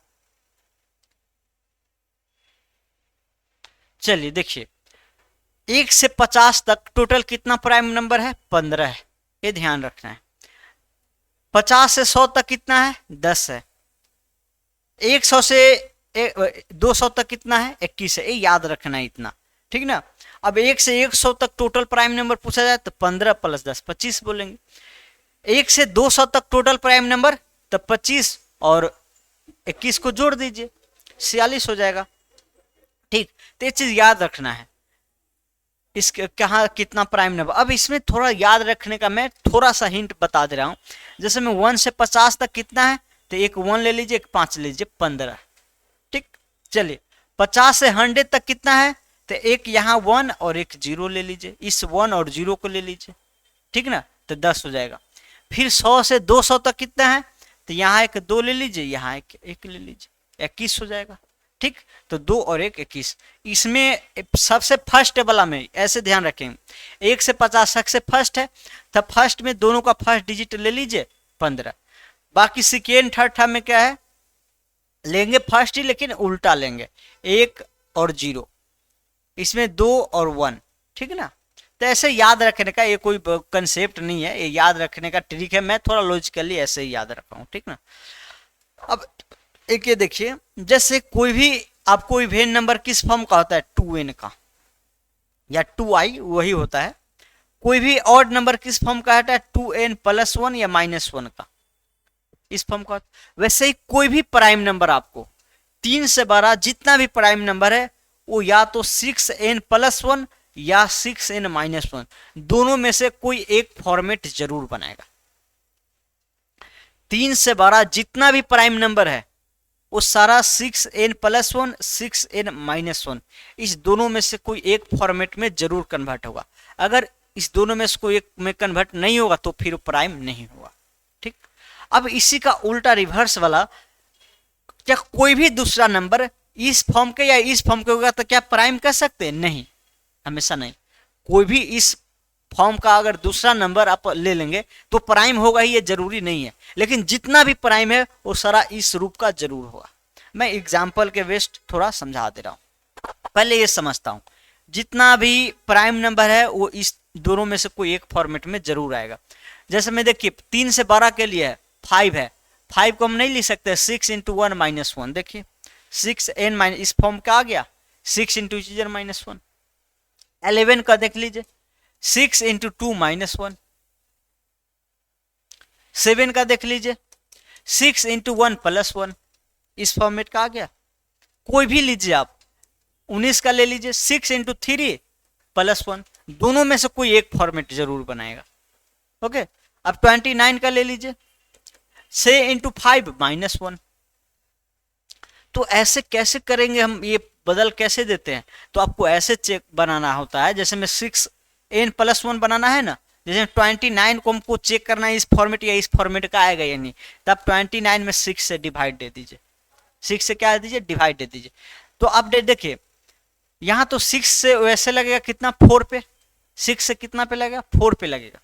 चलिए देखिए, 1 से 50 तक टोटल कितना प्राइम नंबर है, 15 है, ये ध्यान रखना है। 50 से 100 तक कितना है, 10 है। 100 से 200 तक कितना है, 21 है, ये याद रखना है इतना, ठीक ना। अब 1 से 100 तक टोटल प्राइम नंबर पूछा जाए तो 15 + 10 25 बोलेंगे। 1 से 200 तक टोटल प्राइम नंबर, तो 25 और 21 को जोड़ दीजिए, 46 हो जाएगा, ठीक। तो ये चीज याद रखना है, इसके कहाँ कितना प्राइम नंबर। अब इसमें थोड़ा याद रखने का मैं थोड़ा सा हिंट बता दे रहा हूं। जैसे में 1 से 50 तक कितना है, तो एक 1 ले लीजिए, एक 5 ले लीजिए, 15, ठीक। चलिए 50 से 100 तक कितना है, तो एक यहाँ 1 और एक 0 ले लीजिए, इस 1 और 0 को ले लीजिए, ठीक ना, तो 10 हो जाएगा। फिर 100 से 200 तक कितना है, तो यहाँ एक 2 ले लीजिए, यहाँ एक ले लीजिए, 21 हो जाएगा, ठीक। तो 2 और 1 21। इसमें सबसे फर्स्ट वाला में ऐसे ध्यान रखें, 1 से 50 तक से फर्स्ट है, तो फर्स्ट में दोनों का फर्स्ट डिजिट ले लीजिए 15। बाकी सेकेंड थर्ड में क्या है, लेंगे फर्स्ट ही लेकिन उल्टा लेंगे, 1 और 0, इसमें 2 और 1, ठीक है ना। तो ऐसे याद रखने का ये कोई कंसेप्ट नहीं है, ये याद रखने का ट्रिक है, मैं थोड़ा लॉजिकली ऐसे ही याद रखा हूँ, ठीक ना। अब एक ये देखिए, जैसे कोई भी आपको इवेन नंबर किस फॉर्म का होता है, 2n का या 2i वही होता है। कोई भी ऑड नंबर किस फॉर्म का होता है, 2n + 1 या -1 का, इस फॉर्म का। वैसे ही कोई भी प्राइम नंबर आपको 3 से 12 जितना भी प्राइम नंबर है, वो या तो 6n + 1 या 6n - 1, दोनों में से कोई एक फॉर्मेट जरूर बनाएगा। 3 से 12 जितना भी प्राइम नंबर है वो सारा 6n + 1 6n - 1, इस दोनों में से कोई एक फॉर्मेट में जरूर कन्वर्ट होगा। अगर इस दोनों में से कोई एक में कन्वर्ट नहीं होगा तो फिर प्राइम नहीं होगा, ठीक। अब इसी का उल्टा रिवर्स वाला क्या कोई भी दूसरा नंबर इस फॉर्म के या इस फॉर्म के होगा तो क्या प्राइम कर सकते हैं? नहीं, हमेशा नहीं। कोई भी इस फॉर्म का अगर दूसरा नंबर आप ले लेंगे तो प्राइम होगा ही, ये जरूरी नहीं है, लेकिन जितना भी प्राइम है वो सारा इस रूप का जरूर होगा। मैं एग्जाम्पल के बेस्ट थोड़ा समझा दे रहा हूं। पहले ये समझता हूं, जितना भी प्राइम नंबर है वो इस दोनों में से कोई एक फॉर्मेट में जरूर आएगा। जैसे मैं देखिए 3 से 12 के लिए 5 है, 5 को हम नहीं लिख सकते 6 इंटू 1 माइनस 1, देखिए 6n माइनस इस फॉर्म का आ गया, 6 इंटू माइनस 1। 11 का देख लीजिए 6 इंटू 2 माइनस 1। 7 का देख लीजिए 6 इंटू 1 प्लस 1, इस फॉर्मेट का आ गया। कोई भी लीजिए आप, 19 का ले लीजिए 6 इंटू 3 प्लस 1, दोनों में से कोई एक फॉर्मेट जरूर बनाएगा। ओके, अब 29 का ले लीजिए 6 इंटू 5 माइनस 1। तो ऐसे कैसे करेंगे हम, ये बदल कैसे देते हैं? तो आपको ऐसे चेक बनाना होता है, जैसे में 6n प्लस 1 बनाना है ना, जैसे 29 को हमको चेक करना है इस फॉर्मेट या इस फॉर्मेट का आएगा या नहीं, तब 29 में 6 से डिवाइड दे दीजिए, 6 से क्या दे दीजिए, डिवाइड दे दीजिए। तो अब देखिए यहाँ तो 6 से वैसे लगेगा कितना, 4 पे, 6 से कितना पे लगेगा, 4 पे लगेगा,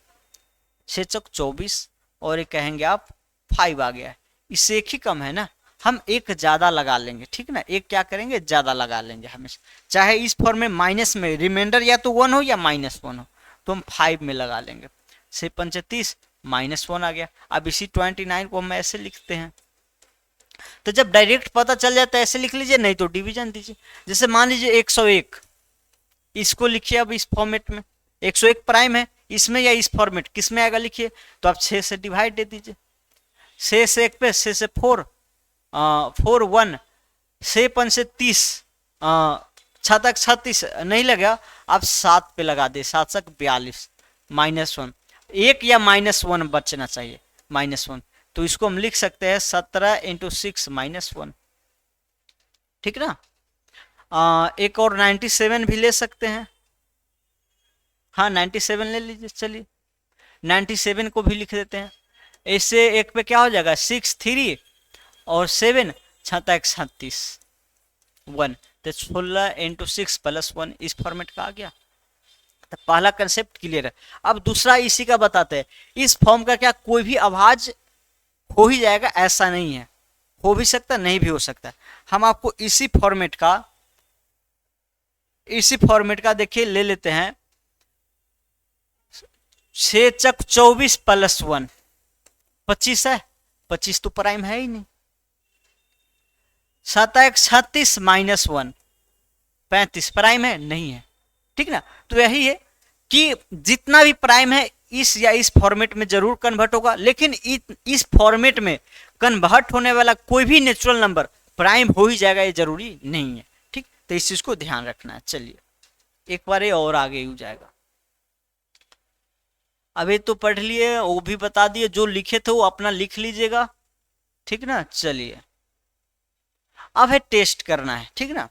6 चौक 24 और एक कहेंगे आप 5 आ गया है, इससे एक ही कम है ना, हम एक ज्यादा लगा लेंगे, ठीक ना, एक क्या करेंगे ज्यादा लगा लेंगे हमेशा, चाहे इस फॉर्म में माइनस में रिमाइंडर या तो 1 हो या माइनस 1 हो, तो हम 5 में लगा लेंगे, 6 पंचे 30 माइनस 1 आ गया। अब इसी 29 को हम ऐसे लिखते हैं, तो जब डायरेक्ट पता चल जाता है ऐसे लिख लीजिए, नहीं तो डिवीजन दीजिए। जैसे मान लीजिए 101, इसको लिखिए अब इस फॉर्मेट में, 101 प्राइम है, इसमें या इस फॉर्मेट किस में आएगा लिखिए, तो आप 6 से डिवाइड दे दीजिए, 6 से 1 पे, 6 से 4 4 1, 6 5 से 30 6 तक 36 नहीं लगेगा, आप 7 पे लगा दे, 7 तक 42 माइनस 1, एक या माइनस 1 बचना चाहिए, माइनस 1, तो इसको हम लिख सकते हैं 17 इंटू 6 माइनस 1, ठीक ना। एक और 97 भी ले सकते हैं, हाँ 97 ले लीजिए, चलिए 97 को भी लिख देते हैं, इससे एक पे क्या हो जाएगा 6 3 और 7 6 36 1, तो 16 इंटू 6 प्लस 1 इस फॉर्मेट का आ गया। तो पहला कंसेप्ट क्लियर है। अब दूसरा इसी का बताते हैं, इस फॉर्म का क्या कोई भी आवाज हो ही जाएगा ऐसा नहीं है, हो भी सकता नहीं भी हो सकता। हम आपको इसी फॉर्मेट का देखिए ले लेते हैं, 6 चक 24 प्लस 1 25 है, 25 तो प्राइम है ही नहीं, 7 1 36 माइनस 1 35 प्राइम है नहीं है, ठीक ना। तो यही है कि जितना भी प्राइम है इस या इस फॉर्मेट में जरूर कन्वर्ट होगा, लेकिन इस फॉर्मेट में कन्वर्ट होने वाला कोई भी नेचुरल नंबर प्राइम हो ही जाएगा, ये जरूरी नहीं है, ठीक। तो इस चीज को ध्यान रखना है। चलिए एक बार ये और आगे हो जाएगा, अभी तो पढ़ लिए, वो भी बता दिए, जो लिखे थे वो अपना लिख लीजिएगा, ठीक ना। चलिए अब है टेस्ट करना है, ठीक ना।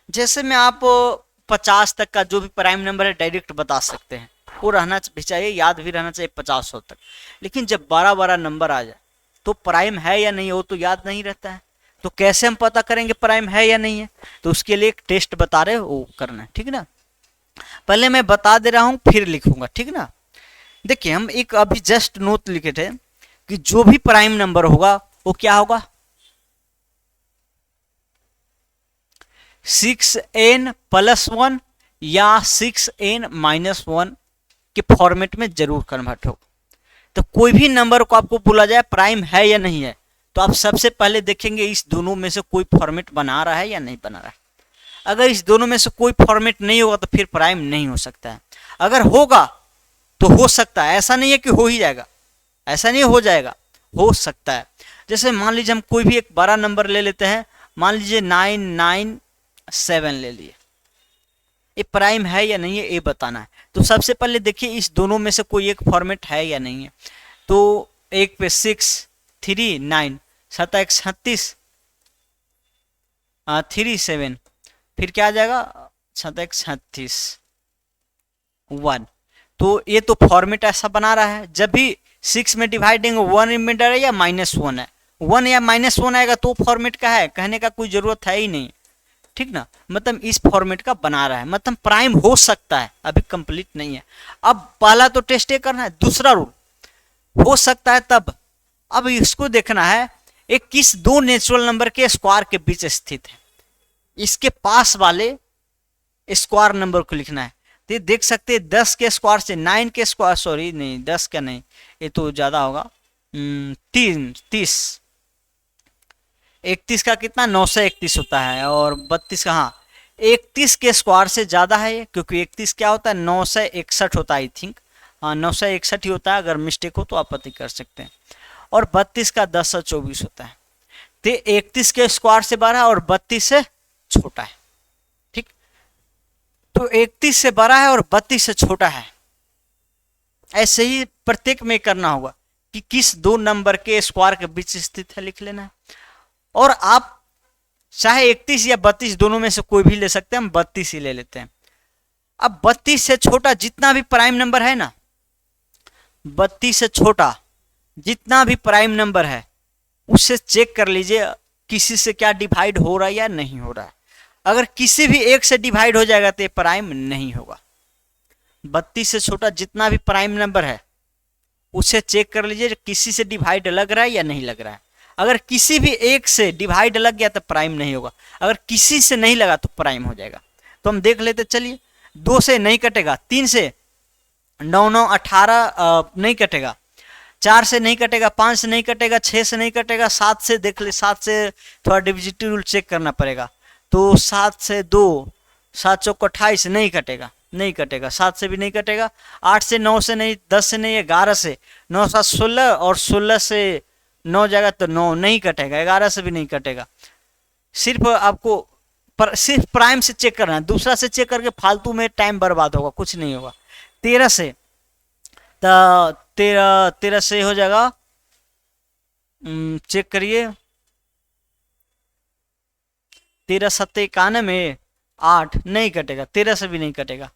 जैसे में आप 50 तक का जो भी प्राइम नंबर है डायरेक्ट बता सकते हैं, वो रहना भी चाहिए, याद भी रहना चाहिए 50 तक, लेकिन जब 12 नंबर आ जाए तो प्राइम है या नहीं वो तो याद नहीं रहता है, तो कैसे हम पता करेंगे प्राइम है या नहीं है, तो उसके लिए एक टेस्ट बता रहे वो करना है, ठीक ना। पहले मैं बता दे रहा हूं फिर लिखूंगा, ठीक ना। देखिए हम एक अभी जस्ट नोट लिखे थे कि जो भी प्राइम नंबर होगा वो क्या होगा, 6n प्लस 1 या 6n माइनस 1 के फॉर्मेट में जरूर कन्वर्ट होगा। तो कोई भी नंबर को आपको बोला जाए प्राइम है या नहीं है, तो आप सबसे पहले देखेंगे इस दोनों में से कोई फॉर्मेट बना रहा है या नहीं बना रहा है। अगर इस दोनों में से कोई फॉर्मेट नहीं होगा तो फिर प्राइम नहीं हो सकता है, अगर होगा तो हो सकता है, ऐसा नहीं है कि हो ही जाएगा, ऐसा नहीं हो जाएगा, हो सकता है। जैसे मान लीजिए हम कोई भी एक बड़ा नंबर ले लेते हैं, मान लीजिए 997 ले लिए, ये प्राइम है या नहीं है ये बताना है। तो सबसे पहले देखिए इस दोनों में से कोई एक फॉर्मेट है या नहीं है, तो एक पे 6 3 9 7 1 36 3 7, फिर क्या आ जाएगा 7 1 36 1, तो ये तो फॉर्मेट ऐसा बना रहा है, जब भी 6 में डिवाइडिंग 1 रिमाइंडर है या माइनस 1 है, 1 या -1 आएगा तो फॉर्मेट का है, कहने का कोई जरूरत है ही नहीं, ठीक ना। मतलब इस फॉर्मेट का बना रहा है, मतलब प्राइम हो सकता है, अभी कंप्लीट नहीं है। अब पहला तो टेस्ट ये करना है, दूसरा रूल हो सकता है तब, अब इसको देखना है एक किस दो नेचुरल नंबर के स्क्वायर के बीच स्थित है, इसके पास वाले स्क्वायर नंबर को लिखना है। तो ये देख सकते हैं 10 के स्क्वायर से 9 के स्क्वायर, सॉरी नहीं 10 का नहीं, ये तो ज्यादा होगा, 30 31 का कितना 931 होता है, और 32 का, हाँ 31 के स्क्वायर से ज्यादा है ये, क्योंकि 31 क्या होता है 961 होता है, आई थिंक, हाँ 961 ही होता है, अगर मिस्टेक हो तो आपत्ति कर सकते हैं। और 32 का 1024 होता है। तो 31 के स्क्वायर से बड़ा और 32 से छोटा है, ठीक। तो 31 से बड़ा है और 32 से छोटा है। ऐसे ही प्रत्येक में करना होगा कि किस दो नंबर के स्क्वायर के बीच स्थित है, लिख लेना है। और आप चाहे 31 या 32 दोनों में से कोई भी ले सकते हैं, हम 32 ही ले लेते हैं। अब 32 से छोटा जितना भी प्राइम नंबर है ना, 32 से छोटा जितना भी प्राइम नंबर है उससे चेक कर लीजिए किसी से क्या डिवाइड हो रहा है या नहीं हो रहा है। अगर किसी भी एक से डिवाइड हो जाएगा तो ये प्राइम नहीं होगा। 32 से छोटा जितना भी प्राइम नंबर है उसे चेक कर लीजिए किसी से डिवाइड लग रहा है या नहीं लग रहा है। अगर किसी भी एक से डिवाइड लग गया तो प्राइम नहीं होगा, अगर किसी से नहीं लगा तो प्राइम हो जाएगा। तो हम देख लेते, चलिए 2 से नहीं कटेगा, 3 से 9 9 18 नहीं कटेगा, 4 से नहीं कटेगा, 5 से नहीं कटेगा, 6 से नहीं कटेगा, 7 से देख ले, 7 से थोड़ा डिविजिटिव रूल चेक करना पड़ेगा। तो 7 से 2, 7 चौक 28 नहीं कटेगा, नहीं कटेगा, 7 से भी नहीं कटेगा, 8 से 9 से नहीं, 10 से नहीं, 11 से 9 7 16 और 16 से 9 जाएगा तो 9 नहीं कटेगा, 11 से भी नहीं कटेगा। सिर्फ आपको सिर्फ प्राइम से चेक करना है, दूसरा से चेक करके फालतू में टाइम बर्बाद होगा, कुछ नहीं होगा। 13 से तो 13 से हो जाएगा, चेक करिए, 13 7 91 8 नहीं कटेगा, 13 से भी नहीं कटेगा।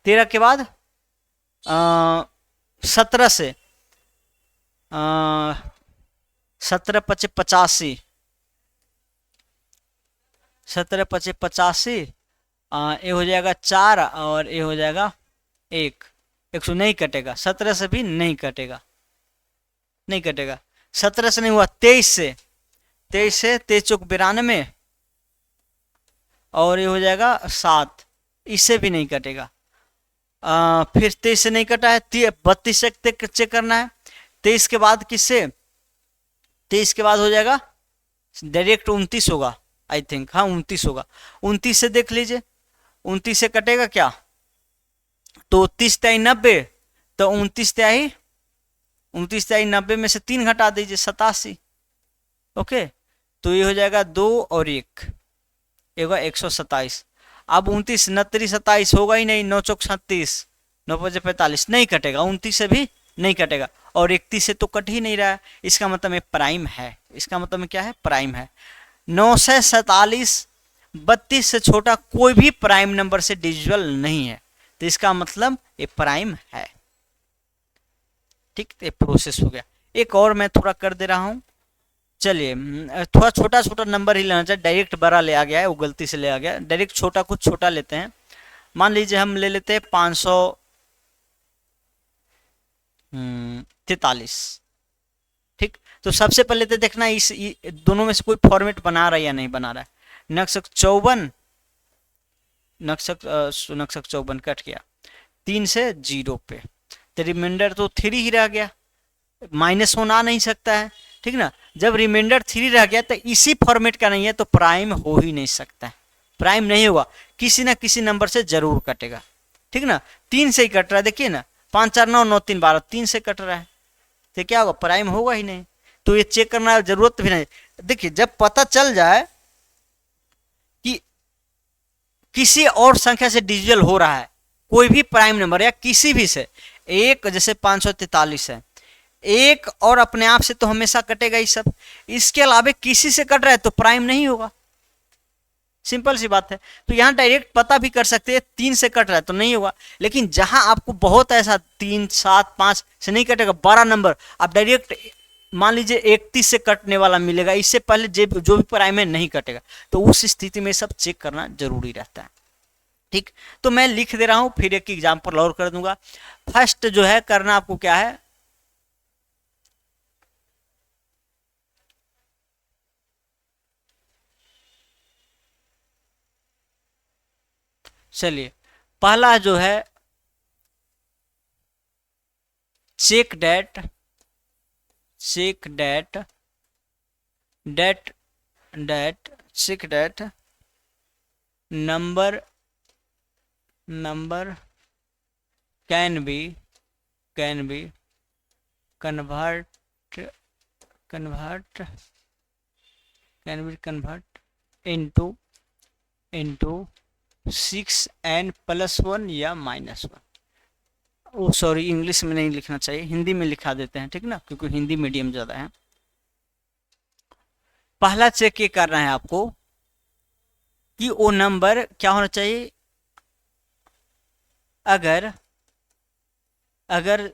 13 के बाद 17 से 17 5 85, 17 5 85, ये हो जाएगा 4 और ये हो जाएगा 1, 100 नहीं कटेगा, 17 से भी नहीं कटेगा, नहीं कटेगा। 17 से नहीं हुआ, 23 से 23 चौक 92 और ये हो जाएगा 7, इससे भी नहीं कटेगा। फिर 23 से नहीं कटा है, 32 से चेक करना है। 23 के बाद किससे, 23 के बाद हो जाएगा डायरेक्ट 29 होगा, आई थिंक, हाँ 29 होगा। 29 से देख लीजिए, 29 से कटेगा क्या, तो 30 तिहाई 90, तो 29 तिहाई 90 में से 3 घटा दीजिए 87, ओके। तो ये हो जाएगा 2 और 1 होगा 127। अब 29 29 27 होगा ही नहीं, 9 चौक 37, 9 5 45 नहीं कटेगा, 29 से भी नहीं कटेगा, और 31 से तो कट ही नहीं रहा है, इसका मतलब ये प्राइम है, इसका मतलब क्या है, प्राइम है। 947 32 से छोटा कोई भी प्राइम नंबर से डिविजिबल नहीं है, तो इसका मतलब ये प्राइम है, ठीक। ये प्रोसेस हो गया। एक और मैं थोड़ा कर दे रहा हूं, चलिए थोड़ा छोटा छोटा नंबर ही लेना चाहिए, डायरेक्ट बड़ा ले आ गया है, वो गलती से ले आ गया, डायरेक्ट छोटा कुछ छोटा लेते हैं। मान लीजिए हम ले लेते हैं 543, ठीक। तो सबसे पहले तो देखना इस दोनों में से कोई फॉर्मेट बना रहा है या नहीं बना रहा है। नक्शक 54, नक्शक 54 कट गया, 3 से 0 पे, तो रिमाइंडर तो 3 ही रह गया, -1 आ नहीं सकता है, ठीक ना। जब रिमाइंडर 3 रह गया तो इसी फॉर्मेट का नहीं है तो प्राइम हो ही नहीं सकता है, प्राइम नहीं होगा, किसी ना किसी नंबर से जरूर कटेगा, ठीक ना। 3 से ही कट रहा है, देखिए ना, 5 4 9 9 3 12, 3 से कट रहा है, तो क्या होगा, प्राइम होगा ही नहीं। तो ये चेक करना जरूरत भी नहीं। देखिए जब पता चल जाए कि किसी और संख्या से डिविजिबल हो रहा है, कोई भी प्राइम नंबर या किसी भी से, एक जैसे 543 है, एक और अपने आप से तो हमेशा कटेगा ही सब, इसके अलावा किसी से कट रहा है तो प्राइम नहीं होगा, सिंपल सी बात है। तो यहाँ डायरेक्ट पता भी कर सकते हैं 3 से कट रहा है तो नहीं होगा, लेकिन जहां आपको बहुत ऐसा 3 7 5 से नहीं कटेगा, बड़ा नंबर, आप डायरेक्ट मान लीजिए 31 से कटने वाला मिलेगा, इससे पहले जो भी प्राइम है नहीं कटेगा, तो उस स्थिति में सब चेक करना जरूरी रहता है। ठीक, तो मैं लिख दे रहा हूं, फिर एक एग्जाम्पल और कर दूंगा। फर्स्ट जो है करना आपको क्या है, चलिए पहला जो है check date number can be convert into 6n+1 या -1। ओ सॉरी, इंग्लिश में नहीं लिखना चाहिए, हिंदी में लिखा देते हैं, ठीक ना, क्योंकि हिंदी मीडियम ज़्यादा है। पहला चेक ये करना है आपको कि वो नंबर क्या होना चाहिए, अगर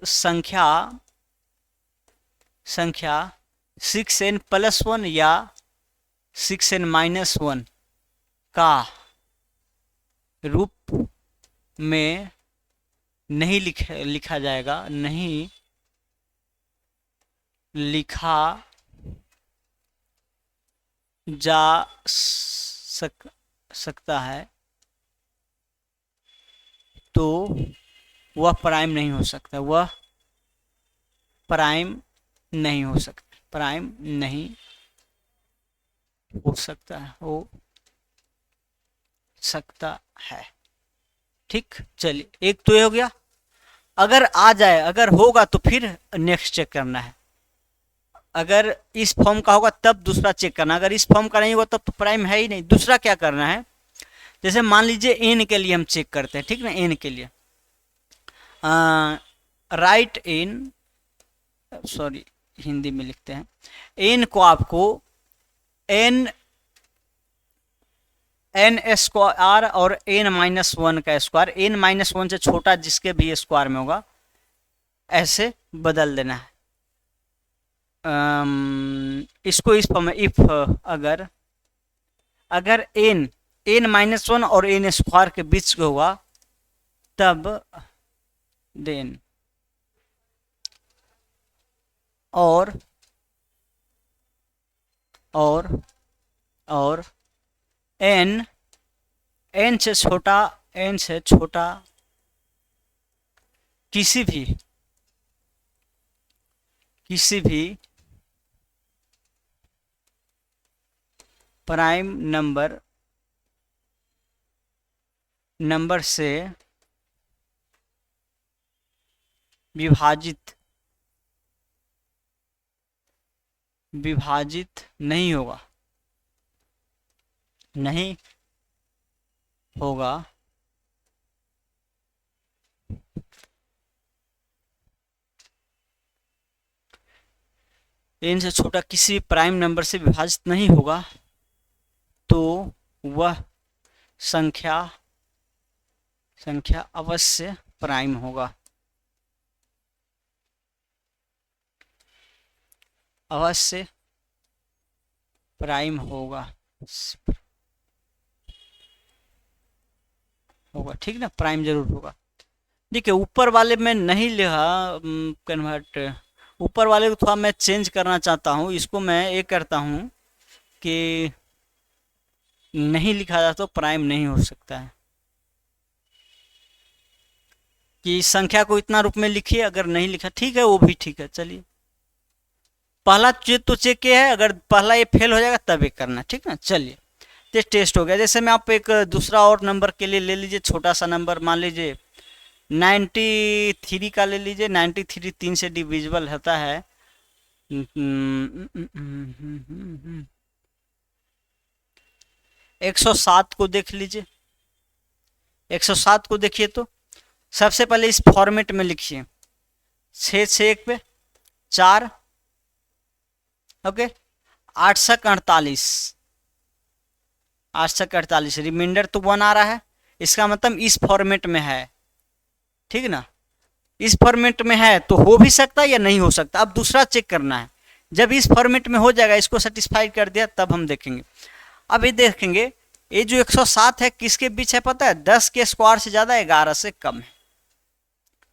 संख्या 6n+1 या 6n-1 का रूप में नहीं लिखा जाएगा, नहीं लिखा जा सकता है, तो वह प्राइम नहीं हो सकता, प्राइम नहीं हो सकता है। ठीक, चलिए एक तो ये हो गया। अगर आ जाए, अगर होगा तो फिर नेक्स्ट चेक करना है। अगर इस फॉर्म का होगा तब दूसरा चेक करना, अगर इस फॉर्म का नहीं होगा तब तो प्राइम है ही नहीं। दूसरा क्या करना है, जैसे मान लीजिए एन के लिए हम चेक करते हैं, ठीक ना, एन के लिए राइट इन, सॉरी हिंदी में लिखते हैं, एन को आपको एन स्क्वायर और n-1 का स्क्वायर, n-1 से छोटा जिसके भी स्क्वायर में होगा ऐसे बदल देना है। इसको इस फॉर्म में, इफ अगर n-1 और n स्क्वायर के बीच का होगा तब देन और n से छोटा किसी भी प्राइम नंबर से विभाजित नहीं होगा n से छोटा किसी भी प्राइम नंबर से विभाजित नहीं होगा, तो वह संख्या अवश्य प्राइम होगा। ठीक ना, प्राइम जरूर होगा। देखिए ऊपर वाले में नहीं लिखा कन्वर्ट, ऊपर वाले को थोड़ा मैं चेंज करना चाहता हूँ। इसको मैं ये करता हूँ कि नहीं लिखा जाता तो प्राइम नहीं हो सकता है, कि संख्या को इतना रूप में लिखिए, अगर नहीं लिखा ठीक है, वो भी ठीक है। चलिए पहला चेक तो चेक किया है, अगर पहला ये फेल हो जाएगा तब ये करना, ठीक ना। चलिए ये टेस्ट हो गया। जैसे मैं आप एक दूसरा और नंबर के लिए ले लीजिए, छोटा सा नंबर मान लीजिए 93 का ले लीजिए। 93 3 से डिविजिबल होता है 107 को देख लीजिए। 107 को देखिए तो सबसे पहले इस फॉर्मेट में लिखिए 6 पे 4, ओके, 848 रिमाइंडर तो 1 आ रहा है, इसका मतलब इस फॉर्मेट में है, ठीक ना। इस फॉर्मेट में है तो हो भी सकता है या नहीं हो सकता। अब दूसरा चेक करना है जब इस फॉर्मेट में हो जाएगा, इसको सेटिस्फाई कर दिया, तब हम देखेंगे। अब ये देखेंगे, ये जो 107 है किसके बीच है पता है? 10 के स्क्वायर से ज्यादा, 11 से कम है।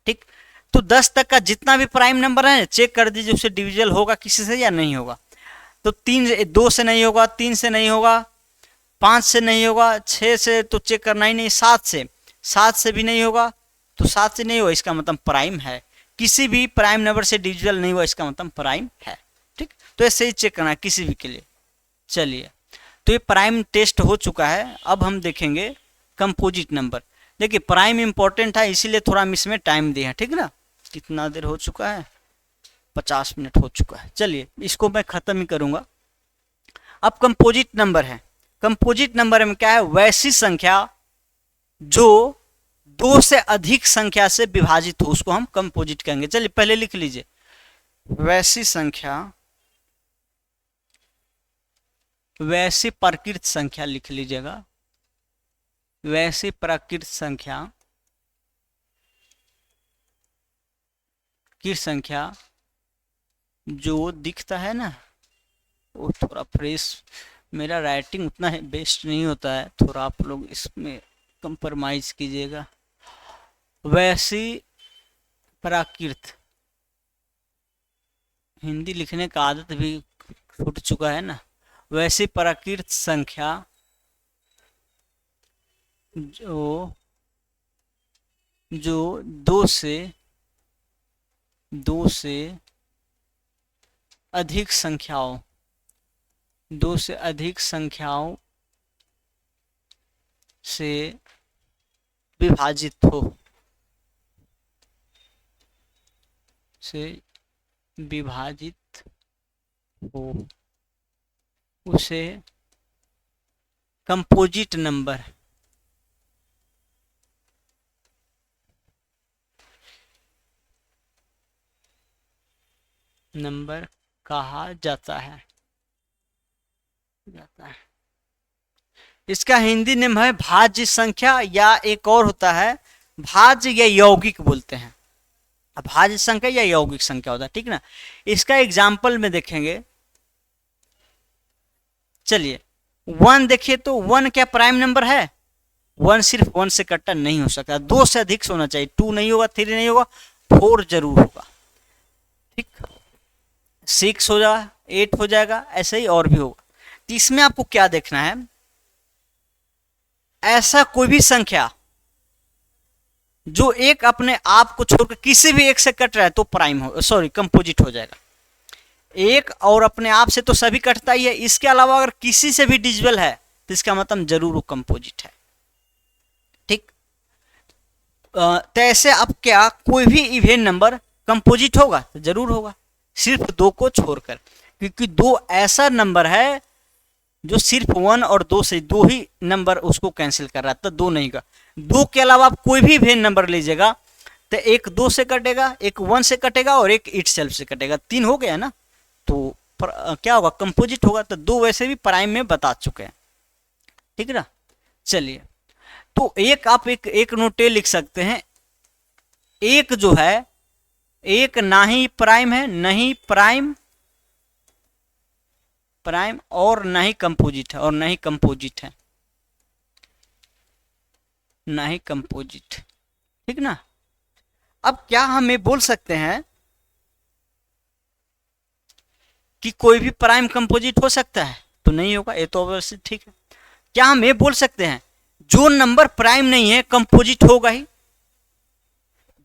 ठीक, तो 10 तक का जितना भी प्राइम नंबर है चेक कर दीजिए उससे डिविजल होगा किसी से या नहीं होगा। तो 2 से नहीं होगा, 3 से नहीं होगा, 5 से नहीं होगा, 6 से तो चेक करना ही नहीं, 7 से भी नहीं होगा, तो 7 से नहीं होगा, इसका मतलब प्राइम है। किसी भी प्राइम नंबर से डिविजल नहीं हुआ, इसका मतलब प्राइम है। ठीक, तो ऐसे ही चेक करना है किसी भी के लिए। चलिए, तो ये प्राइम टेस्ट हो चुका है। अब हम देखेंगे कंपोजिट नंबर। देखिए प्राइम इंपॉर्टेंट है, इसीलिए थोड़ा हम इसमें टाइम दिए हैं। ठीक ना, कितना देर हो चुका है? 50 मिनट हो चुका है। चलिए, इसको मैं खत्म ही करूंगा। अब कंपोजिट नंबर है। कंपोजिट नंबर में क्या है? वैसी संख्या जो 2 से अधिक संख्या से विभाजित हो, उसको हम कंपोजिट कहेंगे। चलिए पहले लिख लीजिए, वैसी संख्या, वैसी प्राकृत संख्या लिख लीजिएगा, वैसी प्राकृत संख्या की संख्या जो दिखता है ना, वो थोड़ा फ्रेश, मेरा राइटिंग उतना है बेस्ट नहीं होता है, थोड़ा आप लोग इसमें कंप्रोमाइज कीजिएगा। वैसी प्राकृत, हिंदी लिखने का आदत भी छूट चुका है ना। वैसी प्राकृत संख्या जो 2 से अधिक संख्याओं, 2 से अधिक संख्याओं से विभाजित हो, उसे कंपोजिट नंबर कहा जाता है। इसका हिंदी नेम है भाज्य संख्या, या एक और होता है भाज्य या यौगिक बोलते हैं। भाज्य संख्या या यौगिक संख्या होता है। ठीक ना, इसका एग्जाम्पल में देखेंगे। चलिए 1 देखिए, तो 1 क्या प्राइम नंबर है? 1 सिर्फ 1 से कट्टा नहीं हो सकता, 2 से अधिक होना चाहिए। 2 नहीं होगा, 3 नहीं होगा, 4 जरूर होगा। ठीक, 6 हो जाएगा, 8 हो जाएगा, ऐसे ही और भी होगा। तो इसमें आपको क्या देखना है? ऐसा कोई भी संख्या जो एक अपने आप को छोड़कर किसी भी एक से कट रहा है तो प्राइम हो, सॉरी कंपोजिट हो जाएगा। एक और अपने आप से तो सभी कटता ही है, इसके अलावा अगर किसी से भी डिविजिबल है तो इसका मतलब जरूर वो कंपोजिट है। ठीक, तो ऐसे अब क्या कोई भी इवेन नंबर कंपोजिट होगा? तो जरूर होगा, सिर्फ 2 को छोड़कर, क्योंकि 2 ऐसा नंबर है जो सिर्फ 1 और 2 से 2 ही नंबर उसको कैंसिल कर रहा है, तो 2 नहीं का। 2 के अलावा आप कोई भी इवेन नंबर लीजिएगा तो एक 2 से कटेगा, एक 1 से कटेगा और एक इटसेल्फ से कटेगा, 3 हो गया ना, तो क्या होगा? कंपोजिट होगा। तो 2 वैसे भी प्राइम में बता चुके हैं। ठीक है ना, चलिए, तो एक आप एक नोटे लिख सकते हैं, एक जो है, एक ना ही प्राइम है, नहीं प्राइम और ना ही कंपोजिट है, और ना ही कंपोजिट है, ना ही कंपोजिट। ठीक ना, अब क्या हम ये बोल सकते हैं कि कोई भी प्राइम कंपोजिट हो सकता है? तो नहीं होगा, ये तो अवश्य ठीक है। क्या हम ये बोल सकते हैं जो नंबर प्राइम नहीं है कंपोजिट होगा ही?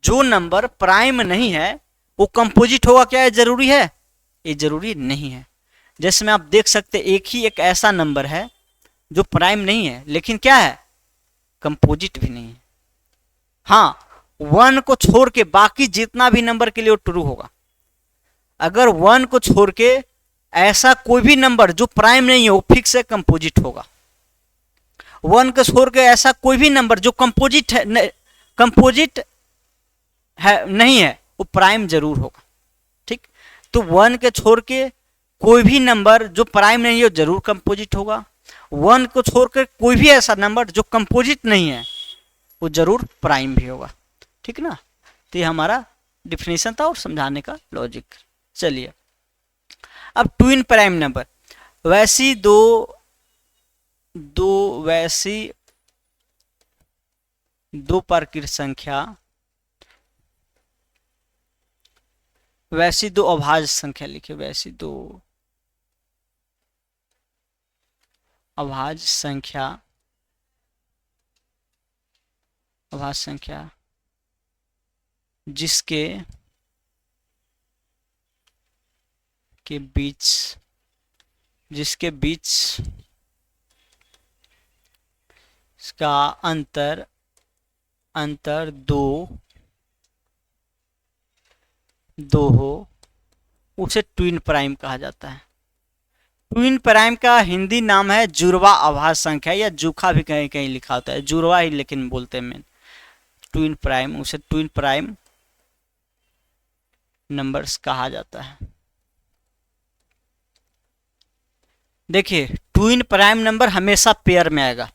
जो नंबर प्राइम नहीं है वो कंपोजिट होगा, क्या ये जरूरी है? ये जरूरी नहीं है। जैसे में आप देख सकते हैं, एक ऐसा नंबर है जो प्राइम नहीं है लेकिन क्या है? कंपोजिट भी नहीं है। हाँ, 1 को छोड़ के बाकी जितना भी नंबर के लिए वो ट्रू होगा। अगर 1 को छोड़ के ऐसा कोई भी नंबर जो प्राइम नहीं है वो फिक्स है, कंपोजिट होगा। 1 को छोड़ के ऐसा कोई भी नंबर जो कंपोजिट है, कंपोजिट है नहीं है, वो प्राइम जरूर होगा। ठीक, तो 1 के छोड़ के कोई भी नंबर जो प्राइम नहीं है वो जरूर कंपोजिट होगा। 1 को छोड़कर कोई भी ऐसा नंबर जो कंपोजिट नहीं है वो जरूर प्राइम भी होगा। ठीक ना, तो ये हमारा डिफिनेशन था और समझाने का लॉजिक। चलिए अब ट्विन प्राइम नंबर, वैसी दो प्रकृत संख्या, वैसी दो अभाज्य संख्या लिखे, वैसी दो अभाज्य संख्या जिसके बीच इसका अंतर दो हो, उसे ट्विन प्राइम कहा जाता है। ट्विन प्राइम का हिंदी नाम है जुड़वा अभाज्य संख्या, या जुखा भी कहीं कहीं लिखा होता है, जुड़वा ही लेकिन बोलते हैं मेन। ट्विन प्राइम, उसे ट्विन प्राइम नंबर्स कहा जाता है। देखिए ट्विन प्राइम नंबर हमेशा पेयर में आएगा,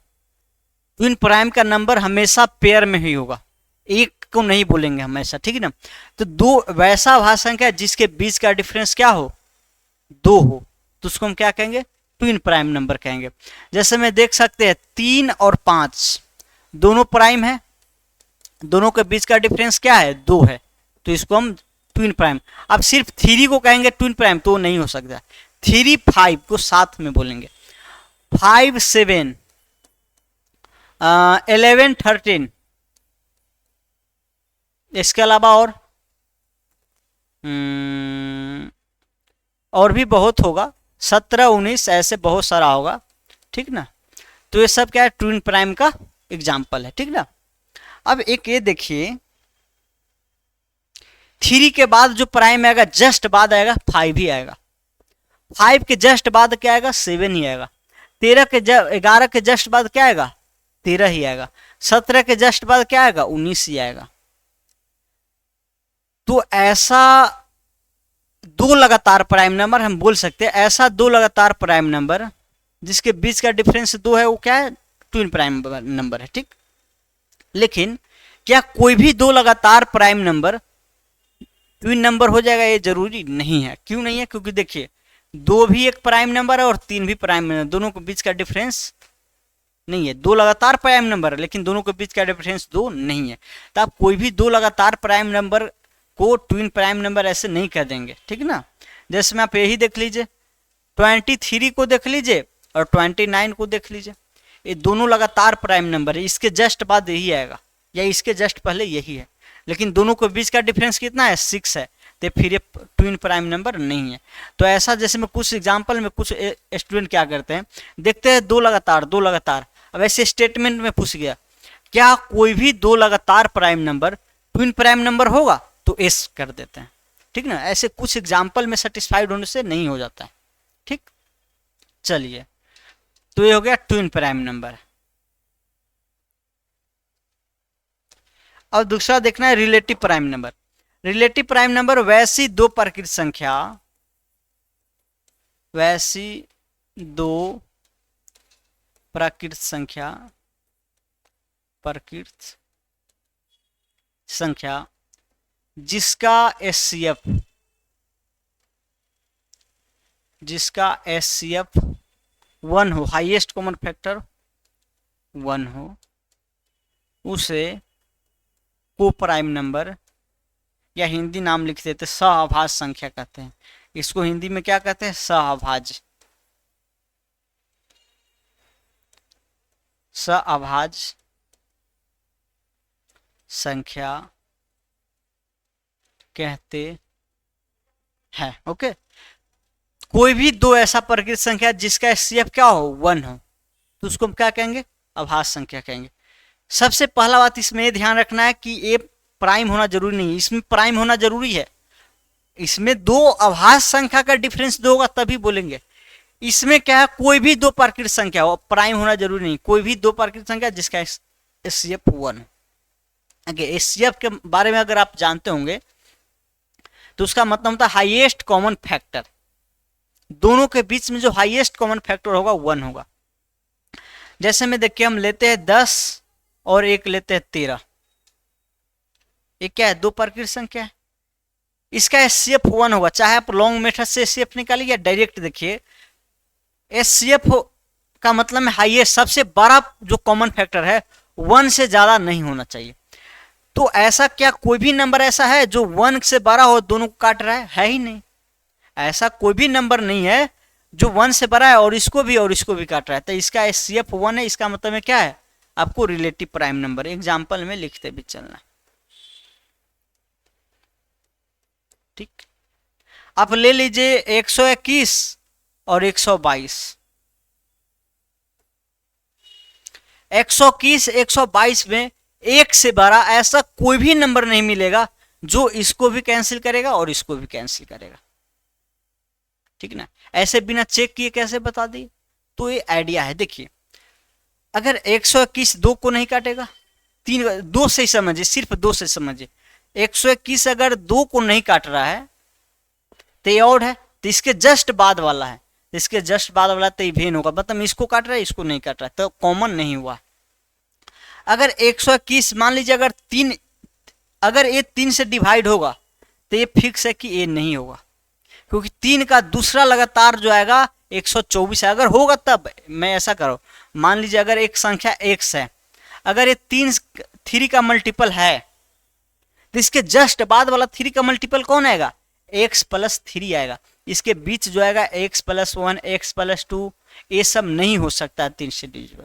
ट्विन प्राइम का नंबर हमेशा पेयर में ही होगा, एक को नहीं बोलेंगे हमेशा, ठीक है ना। तो दो वैसा अभाज्य संख्या जिसके बीच का डिफरेंस क्या हो, दो हो, तो उसको हम क्या कहेंगे, ट्विन प्राइम नंबर कहेंगे। जैसे मैं देख सकते हैं 3 और 5 दोनों प्राइम है, दोनों के बीच का डिफरेंस क्या है, 2 है, तो इसको हम ट्विन प्राइम। अब सिर्फ 3 को कहेंगे ट्विन प्राइम तो नहीं हो सकता, 3 5 को साथ में बोलेंगे, 5 7 11 13, इसके अलावा और भी बहुत होगा, 17 19 ऐसे बहुत सारा होगा, ठीक ना। तो ये सब क्या है, ट्विन प्राइम का एग्जाम्पल है, ठीक ना। अब एक ये देखिए 3 के बाद जो प्राइम आएगा जस्ट बाद आएगा 5 ही आएगा, 5 के जस्ट बाद क्या आएगा, 7 ही आएगा, 11 के जस्ट बाद क्या आएगा, 13 ही आएगा, 17 के जस्ट बाद क्या आएगा, 19 ही आएगा। तो ऐसा दो लगातार प्राइम नंबर हम बोल सकते हैं, ऐसा दो लगातार प्राइम नंबर जिसके बीच का डिफरेंस 2 है, वो क्या है, ट्विन प्राइम नंबर है, ठीक। लेकिन क्या कोई भी दो लगातार प्राइम नंबर ट्विन नंबर हो जाएगा, ये जरूरी नहीं है। क्यों नहीं है, क्योंकि देखिए 2 भी एक प्राइम नंबर है और 3 भी प्राइम नंबर, दोनों के बीच का डिफरेंस नहीं है। 2 लगातार प्राइम नंबर है लेकिन दोनों के बीच का डिफरेंस 2 नहीं है, तो आप कोई भी 2 लगातार प्राइम नंबर को ट्विन प्राइम नंबर ऐसे नहीं कह देंगे, ठीक ना। जैसे में आप यही देख लीजिए, 23 को देख लीजिए और 29 को देख लीजिए, ये दोनों लगातार प्राइम नंबर है, इसके जस्ट बाद यही आएगा या इसके जस्ट पहले यही है, लेकिन दोनों के बीच का डिफरेंस कितना है, 6 है, तो फिर ये ट्विन प्राइम नंबर नहीं है। तो ऐसा जैसे में कुछ एग्जाम्पल में कुछ स्टूडेंट क्या करते हैं, देखते हैं 2 लगातार, अब ऐसे स्टेटमेंट में पूछ गया क्या कोई भी 2 लगातार prime number twin prime number होगा, तो एस कर देते हैं, ठीक ना। ऐसे कुछ एग्जाम्पल में सेटिस्फाइड होने से नहीं हो जाता है, ठीक। चलिए, तो ये हो गया ट्विन प्राइम नंबर। और दूसरा देखना है relative prime number. Relative prime number वैसी दो प्रकृत संख्या जिसका एचसीएफ 1 हो, हाईएस्ट कॉमन फैक्टर 1 हो, उसे को प्राइम नंबर या हिंदी नाम लिख देते सहअभाज्य संख्या कहते हैं। इसको हिंदी में क्या कहते हैं, सहअभाज्य संख्या कहते हैं। ओके, कोई भी दो ऐसा प्रकृत संख्या जिसका एचसीएफ क्या हो, 1 हो, तो उसको हम क्या कहेंगे, अभाज्य संख्या कहेंगे। सबसे पहला बात इसमें ये ध्यान रखना है कि ये प्राइम होना जरूरी नहीं, इसमें प्राइम होना जरूरी है। इसमें दो अभाज्य संख्या का डिफरेंस 2 होगा तभी बोलेंगे। इसमें क्या है, कोई भी दो प्रकृत संख्या हो, प्राइम होना जरूरी नहीं, कोई भी दो प्रकृत संख्या जिसका एचसीएफ 1 हो। एचसीएफ के बारे में अगर आप जानते होंगे तो उसका मतलब होता है हाईएस्ट कॉमन फैक्टर, दोनों के बीच में जो हाईएस्ट कॉमन फैक्टर होगा 1 होगा। जैसे में देखिए हम लेते हैं 10 और एक लेते हैं 13, ये क्या है, दो प्रकृत संख्या है, इसका HCF 1 होगा, चाहे आप लॉन्ग मेथड से HCF निकालिए या डायरेक्ट देखिए। HCF का मतलब है हाईएस्ट, सबसे बड़ा जो कॉमन फैक्टर है 1 से ज्यादा नहीं होना चाहिए। तो ऐसा क्या कोई भी नंबर ऐसा है जो 1 से बड़ा हो दोनों को काट रहा है ही नहीं। ऐसा कोई भी नंबर नहीं है जो 1 से बड़ा है और इसको भी काट रहा है। तो इसका HCF 1 है, इसका मतलब है क्या है, आपको रिलेटिव प्राइम नंबर एग्जाम्पल में लिखते भी चलना। ठीक, आप ले लीजिए 121 और 122। 121 122 में एक से बड़ा ऐसा कोई भी नंबर नहीं मिलेगा जो इसको भी कैंसिल करेगा और इसको भी कैंसिल करेगा। ठीक ना, ऐसे बिना चेक किए कैसे बता दी। तो ये आइडिया है। देखिए अगर 121 दो को नहीं काटेगा, तीन दो से ही समझिए, सिर्फ दो से समझिए। 121 अगर दो को नहीं काट रहा है तो ये ऑड है, तो इसके जस्ट बाद वाला है, इसके जस्ट बाद वाला तो इवेन होगा, मतलब इसको काट रहा है इसको नहीं काट रहा है, तो कॉमन नहीं हुआ। अगर 121 मान लीजिए अगर तीन, अगर ये 3 से डिवाइड होगा तो ये फिक्स है कि ये नहीं होगा, क्योंकि 3 का दूसरा लगातार जो आएगा 124 है। अगर होगा तब मैं ऐसा करो, मान लीजिए अगर एक संख्या x है, अगर ये 3 का मल्टीपल है तो इसके जस्ट बाद वाला 3 का मल्टीपल कौन आएगा, x प्लस 3 आएगा। इसके बीच जो आएगा x प्लस 1 x प्लस 2, ये सब नहीं हो सकता 3 से डिविजिबल।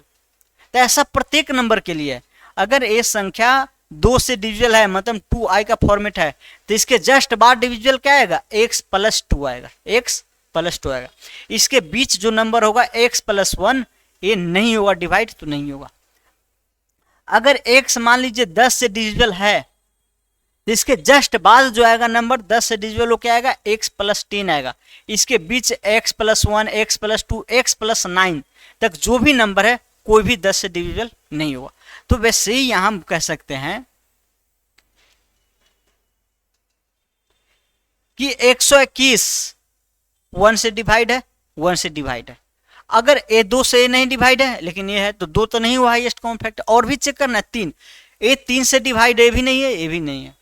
तो ऐसा प्रत्येक नंबर के लिए, अगर ये संख्या 2 से डिविजिबल है मतलब 2i का फॉर्मेट है, तो इसके जस्ट बाद डिविजिबल क्या आएगा, x प्लस 2 आएगा, x प्लस 2 आएगा। इसके बीच जो नंबर होगा x प्लस 1, ये नहीं होगा डिवाइड, तो नहीं होगा। अगर x मान लीजिए 10 से डिविजिबल है, तो इसके जस्ट बाद जो आएगा नंबर 10 से डिविजिबल हो क्या आएगा, x प्लस 10 आएगा। इसके बीच x plus 1 x plus 2 x plus 9 तक जो भी नंबर है कोई भी 10 से डिविजिबल नहीं होगा। तो वैसे ही यहां हम कह सकते हैं कि 121 1 से डिवाइड है, 1 से डिवाइड है। अगर ए 2 से नहीं डिवाइड है लेकिन ये है, तो 2 तो नहीं हुआ हाईएस्ट कॉमन फैक्टर। और भी चेक करना है 3, ए 3 से डिवाइड ए भी नहीं है, ए भी नहीं है,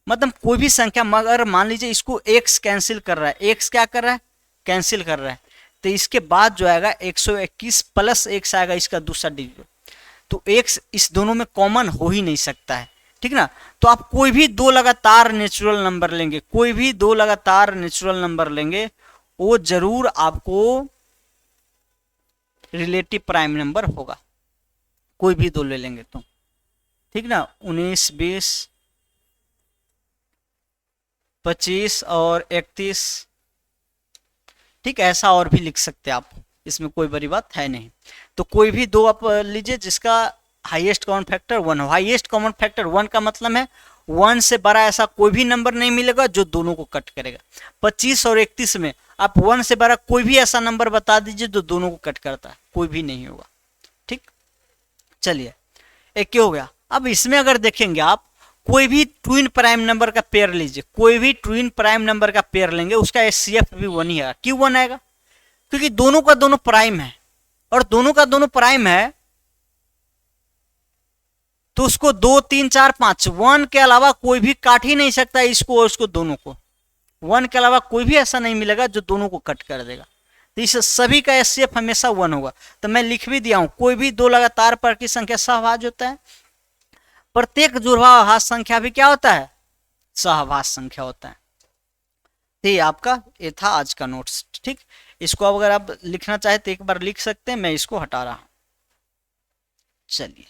मतलब कोई भी संख्या, मगर मान लीजिए इसको x कैंसिल कर रहा है, x क्या कर रहा है, कैंसिल कर रहा है, तो इसके बाद जो आएगा 121 प्लस x आएगा इसका दूसरा डिविजन, तो x इस दोनों में कॉमन हो ही नहीं सकता है। ठीक ना, तो आप कोई भी दो लगातार नेचुरल नंबर लेंगे, कोई भी दो लगातार नेचुरल नंबर लेंगे, वो जरूर आपको रिलेटिव प्राइम नंबर होगा, कोई भी दो ले लेंगे तो। ठीक ना, 19 20 25 और 31, ठीक, ऐसा और भी लिख सकते हैं आप, इसमें कोई बड़ी बात है नहीं। तो कोई भी दो आप लीजिए जिसका हाईएस्ट कॉमन फैक्टर 1 हो। हाईएस्ट कॉमन फैक्टर 1 का मतलब है 1 से बड़ा ऐसा कोई भी नंबर नहीं मिलेगा जो दोनों को कट करेगा। 25 और 31 में आप 1 से बड़ा कोई भी ऐसा नंबर बता दीजिए जो दोनों को कट करता है, कोई भी नहीं होगा। ठीक, चलिए एक क्यों हो गया। अब इसमें अगर देखेंगे आप, कोई भी ट्विन प्राइम नंबर का पेयर लीजिए, कोई भी ट्विन प्राइम नंबर का पेयर लेंगे, उसका HCF भी 1 ही आएगा। क्यों 1 आएगा, क्योंकि दोनों का दोनों प्राइम है, और दोनों का दोनों प्राइम है तो उसको 2 3 4 5 1 के अलावा कोई भी काट ही नहीं सकता इसको और उसको, दोनों को 1 के अलावा कोई भी ऐसा नहीं मिलेगा जो दोनों को कट कर देगा। तो इस सभी का HCF हमेशा 1 होगा। तो मैं लिख भी दिया हूं, कोई भी दो लगातार पर की संख्या सहभाज्य होता है, प्रत्येक जुड़वाभाज्य संख्या भी क्या होता है, सहभाज्य संख्या होता है। ये आपका ये था आज का नोट्स। ठीक, इसको अगर आप लिखना चाहे तो एक बार लिख सकते हैं, मैं इसको हटा रहा हूं। चलिए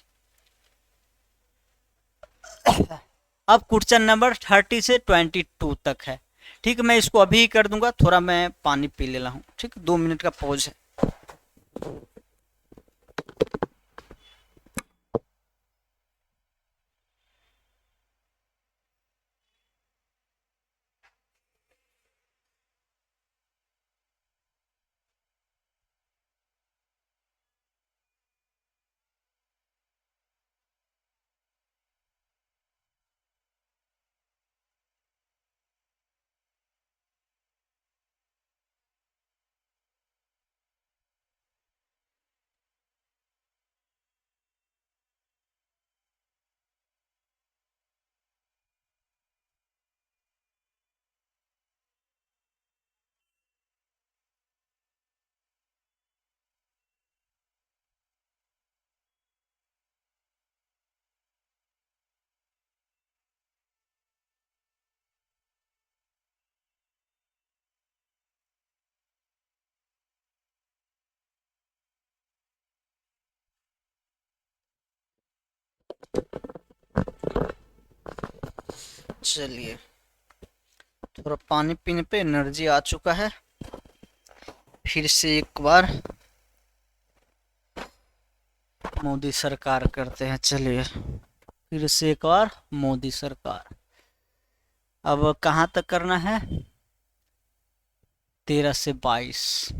अब क्वेश्चन नंबर 30 से 22 तक है। ठीक, मैं इसको अभी ही कर दूंगा, थोड़ा मैं पानी पी ले रहा हूँ। ठीक, 2 मिनट का पॉज है। चलिए, थोड़ा पानी पीने पे एनर्जी आ चुका है। फिर से एक बार मोदी सरकार करते हैं। चलिए, फिर से एक बार मोदी सरकार। अब कहाँ तक करना है? 13 से 22,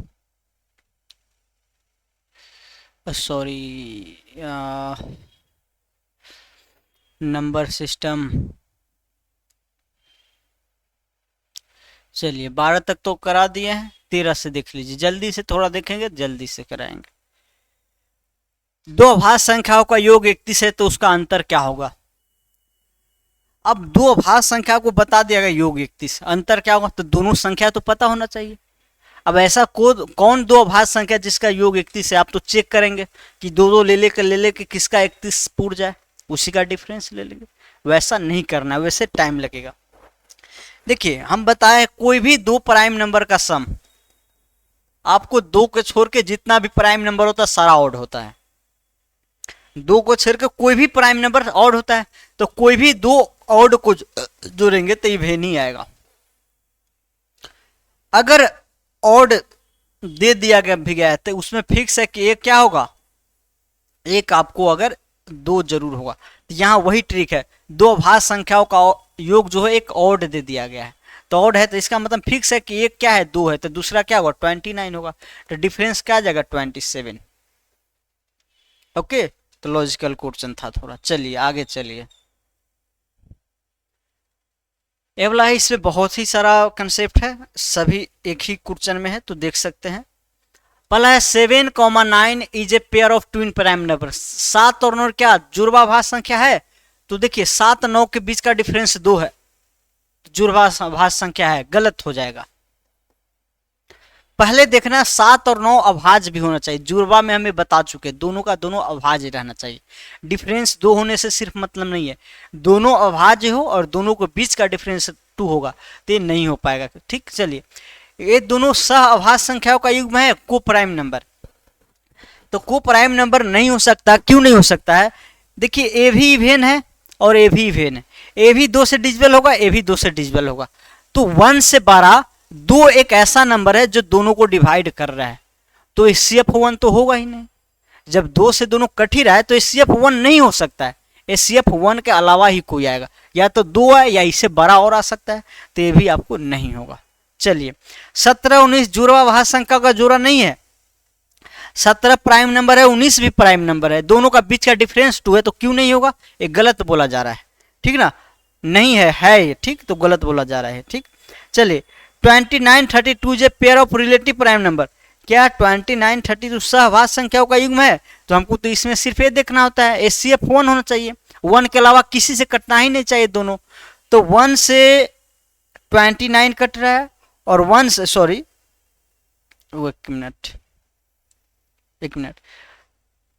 सॉरी, नंबर सिस्टम। चलिए, 12 तक तो करा दिए हैं, 13 से देख लीजिए, जल्दी से थोड़ा देखेंगे, जल्दी से कराएंगे। दो अभाज्य संख्याओं का योग 31 है तो उसका अंतर क्या होगा? अब दो अभाज्य संख्या को बता दिया गया योग 31, अंतर क्या होगा? तो दोनों संख्या तो पता होना चाहिए। अब ऐसा कौन दो अभाज्य संख्या जिसका योग 31 है? आप तो चेक करेंगे कि दो दो ले लेके किसका 31 पूर जाए, उसी का डिफरेंस ले लेंगे। वैसा नहीं करना है, वैसे टाइम लगेगा। देखिए, हम बताए कोई भी दो प्राइम नंबर का सम, आपको दो को छोड़ के जितना भी प्राइम नंबर होता है सारा ऑड होता है। दो को छोड़ के कोई भी प्राइम नंबर ऑड होता है, तो कोई भी दो ऑड को जोड़ेंगे तो इवेन ही आएगा। अगर ऑड दे दिया गया है तो उसमें फिक्स है कि एक क्या होगा, एक आपको अगर दो जरूर होगा। तो यहाँ वही ट्रिक है, दो अभाज्य संख्याओं का योग जो है एक ऑड दे दिया गया है, तो ऑड है तो इसका मतलब फिक्स है कि एक क्या है, दो है, तो दूसरा क्या होगा, 29 होगा। तो डिफरेंस क्या आ जाएगा, 27। ओके, तो लॉजिकल क्वेश्चन था थोड़ा। चलिए आगे चलिए। ये वाला है, इसमें बहुत ही सारा कंसेप्ट है, सभी एक ही क्वेश्चन में है, तो देख सकते हैं। पहला है 7,9 is a pair of twin prime number. 7 और 9 क्या जुड़वा अभाज्य संख्या है? तो देखिए 7 9 के बीच का डिफरेंस 2 है, जुड़वा अभाज्य संख्या है, गलत हो जाएगा। पहले देखना 7 और 9 अभाज्य भी होना चाहिए। जुड़वा में हमें बता चुके, दोनों का दोनों अभाज्य रहना चाहिए। डिफरेंस 2 होने से सिर्फ मतलब नहीं है, दोनों अभाज्य हो और दोनों के बीच का डिफरेंस 2 होगा तो ये नहीं हो पाएगा। ठीक, चलिए, ये दोनों सह अभाज्य संख्याओं का युग्म है, को प्राइम नंबर। तो को प्राइम नंबर नहीं हो सकता, क्यों नहीं हो सकता है? देखिए, ए भी इवेन है और ए भी इवेन है, ए भी 2 से डिविजिबल होगा, ए भी 2 से डिविजिबल होगा। तो 1 से 12 दो एक ऐसा नंबर है जो दोनों को डिवाइड कर रहा है, तो CF1 तो होगा ही नहीं। जब 2 से दोनों कट ही रहा है तो CF1 नहीं हो सकता है, CF1 के अलावा ही कोई आएगा, या तो 2 है या इससे बड़ा और आ सकता है, तो ये भी आपको नहीं होगा। चलिए, 17 19 जुड़वा अभाज्य संख्या का जोड़ा नहीं है। 17 प्राइम नंबर है, 19 भी प्राइम नंबर है, दोनों का बीच का डिफरेंस 2 है, तो क्यों नहीं होगा? ये गलत बोला जा रहा है, ठीक ना? नहीं है ये, ठीक, तो गलत बोला जा रहा है। ठीक, चलिए, 29 32 जे pair of relative prime number. क्या 29 32 सहभाज्य संख्याओं का युग्म है? तो हमको तो इसमें सिर्फ ये देखना होता है, CF1 होना चाहिए, 1 के अलावा किसी से कटना ही नहीं चाहिए दोनों। तो 1 से 29 कट रहा है और 1 से, सॉरी एक मिनट,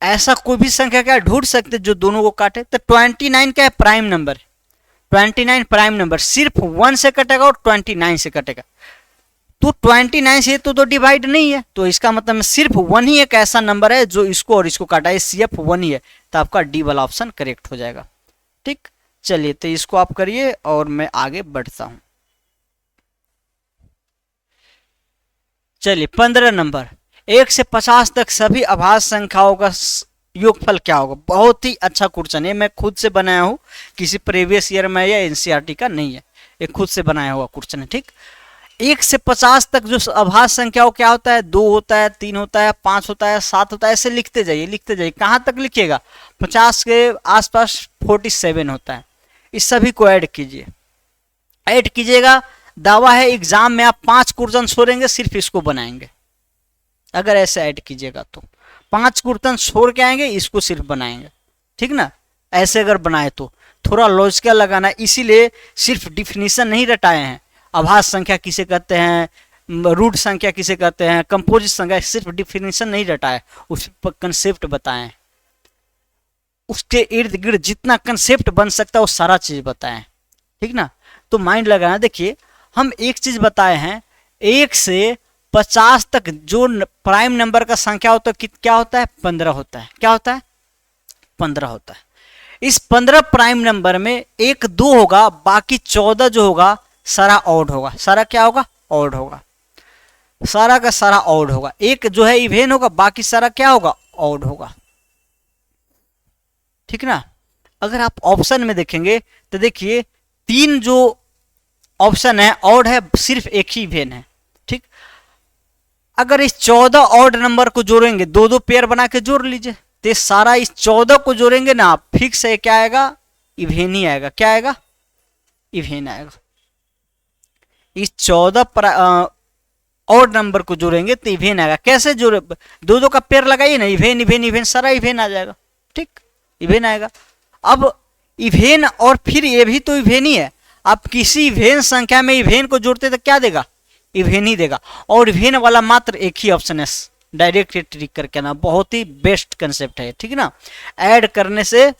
ऐसा कोई भी संख्या क्या ढूंढ सकते जो दोनों को काटे? तो 29 क्या है, प्राइम नंबर, 29 प्राइम नंबर, सिर्फ 1 से कटेगा और 29 से कटेगा। तो 29 से तो डिवाइड नहीं है, तो इसका मतलब सिर्फ 1 ही एक ऐसा नंबर है जो इसको और इसको काटा है, CF1 ही है, तो आपका डी वाला ऑप्शन करेक्ट हो जाएगा। ठीक, चलिए, तो इसको आप करिए और मैं आगे बढ़ता हूं। चलिए, 15 नंबर, 1 से 50 तक सभी अभाज्य संख्याओं का योगफल क्या होगा? बहुत ही अच्छा क्वेश्चन है, मैं खुद से बनाया हूँ, किसी प्रीवियस ईयर में या NCERT का नहीं है, ये खुद से बनाया हुआ क्वेश्चन है। ठीक, 1 से 50 तक जो अभाज्य संख्याओं क्या होता है? 2 होता है, 3 होता है, 5 होता है, 7 होता है, ऐसे लिखते जाइए। कहाँ तक लिखिएगा? 50 के आसपास 47 होता है। इस सभी को ऐड कीजिएगा। दावा है एग्जाम में आप 5 क्वेश्चन छोड़ेंगे, सिर्फ इसको बनाएंगे। अगर ऐसे ऐड कीजिएगा तो 5 क्वेश्चन छोड़ के आएंगे, इसको सिर्फ बनाएंगे। ठीक ना? ऐसे अगर बनाए तो थोड़ा लॉजिकल लगाना, इसीलिए सिर्फ डिफिनीशन नहीं रटाए हैं। अभाज्य संख्या किसे कहते हैं, रूट संख्या किसे कहते हैं, कंपोजिट संख्या, सिर्फ डिफिनीशन नहीं रटाए, उस पर कंसेप्ट बताएं। उसके इर्द गिर्द जितना कंसेप्ट बन सकता है वो सारा चीज बताएं। ठीक ना? तो माइंड लगाना। देखिए, हम एक चीज बताए हैं, 1 से 50 तक जो प्राइम नंबर का संख्या होता है क्या होता है? 15 होता है। क्या होता है? 15 होता है। इस 15 प्राइम नंबर में एक 2 होगा, बाकी 14 जो होगा सारा ऑड होगा। सारा क्या होगा? ऑड होगा। सारा का सारा ऑड होगा। एक जो है इवेन होगा, बाकी सारा क्या होगा? ऑड होगा। ठीक ना। अगर आप ऑप्शन में देखेंगे तो देखिए 3 जो ऑप्शन है ऑड है, सिर्फ एक ही इवेन है। ठीक। अगर इस 14 ऑड नंबर को जोड़ेंगे, 2-2 पेयर बना के जोड़ लीजिए, तो सारा इस 14 को जोड़ेंगे ना, फिक्स है क्या आएगा? इवेन ही आएगा। क्या आएगा? इवेन आएगा। इस 14 ऑड नंबर को जोड़ेंगे तो इवेन आएगा। कैसे जोड़े? 2-2 का पेयर लगाइए ना, इवेन इवेन इवेन, सारा इवेन आ जाएगा। ठीक, इवेन आएगा। अब इवेन और फिर ये भी तो इवेन ही है। आप किसी इवेन संख्या में इवेन को जोड़ते तो क्या देगा? इवेन ही देगा। और इवेन वाला मात्र एक ही ऑप्शन है, डायरेक्ट ट्रिक करके ना, बहुत ही बेस्ट कंसेप्ट है। ठीक ना। ऐड करने से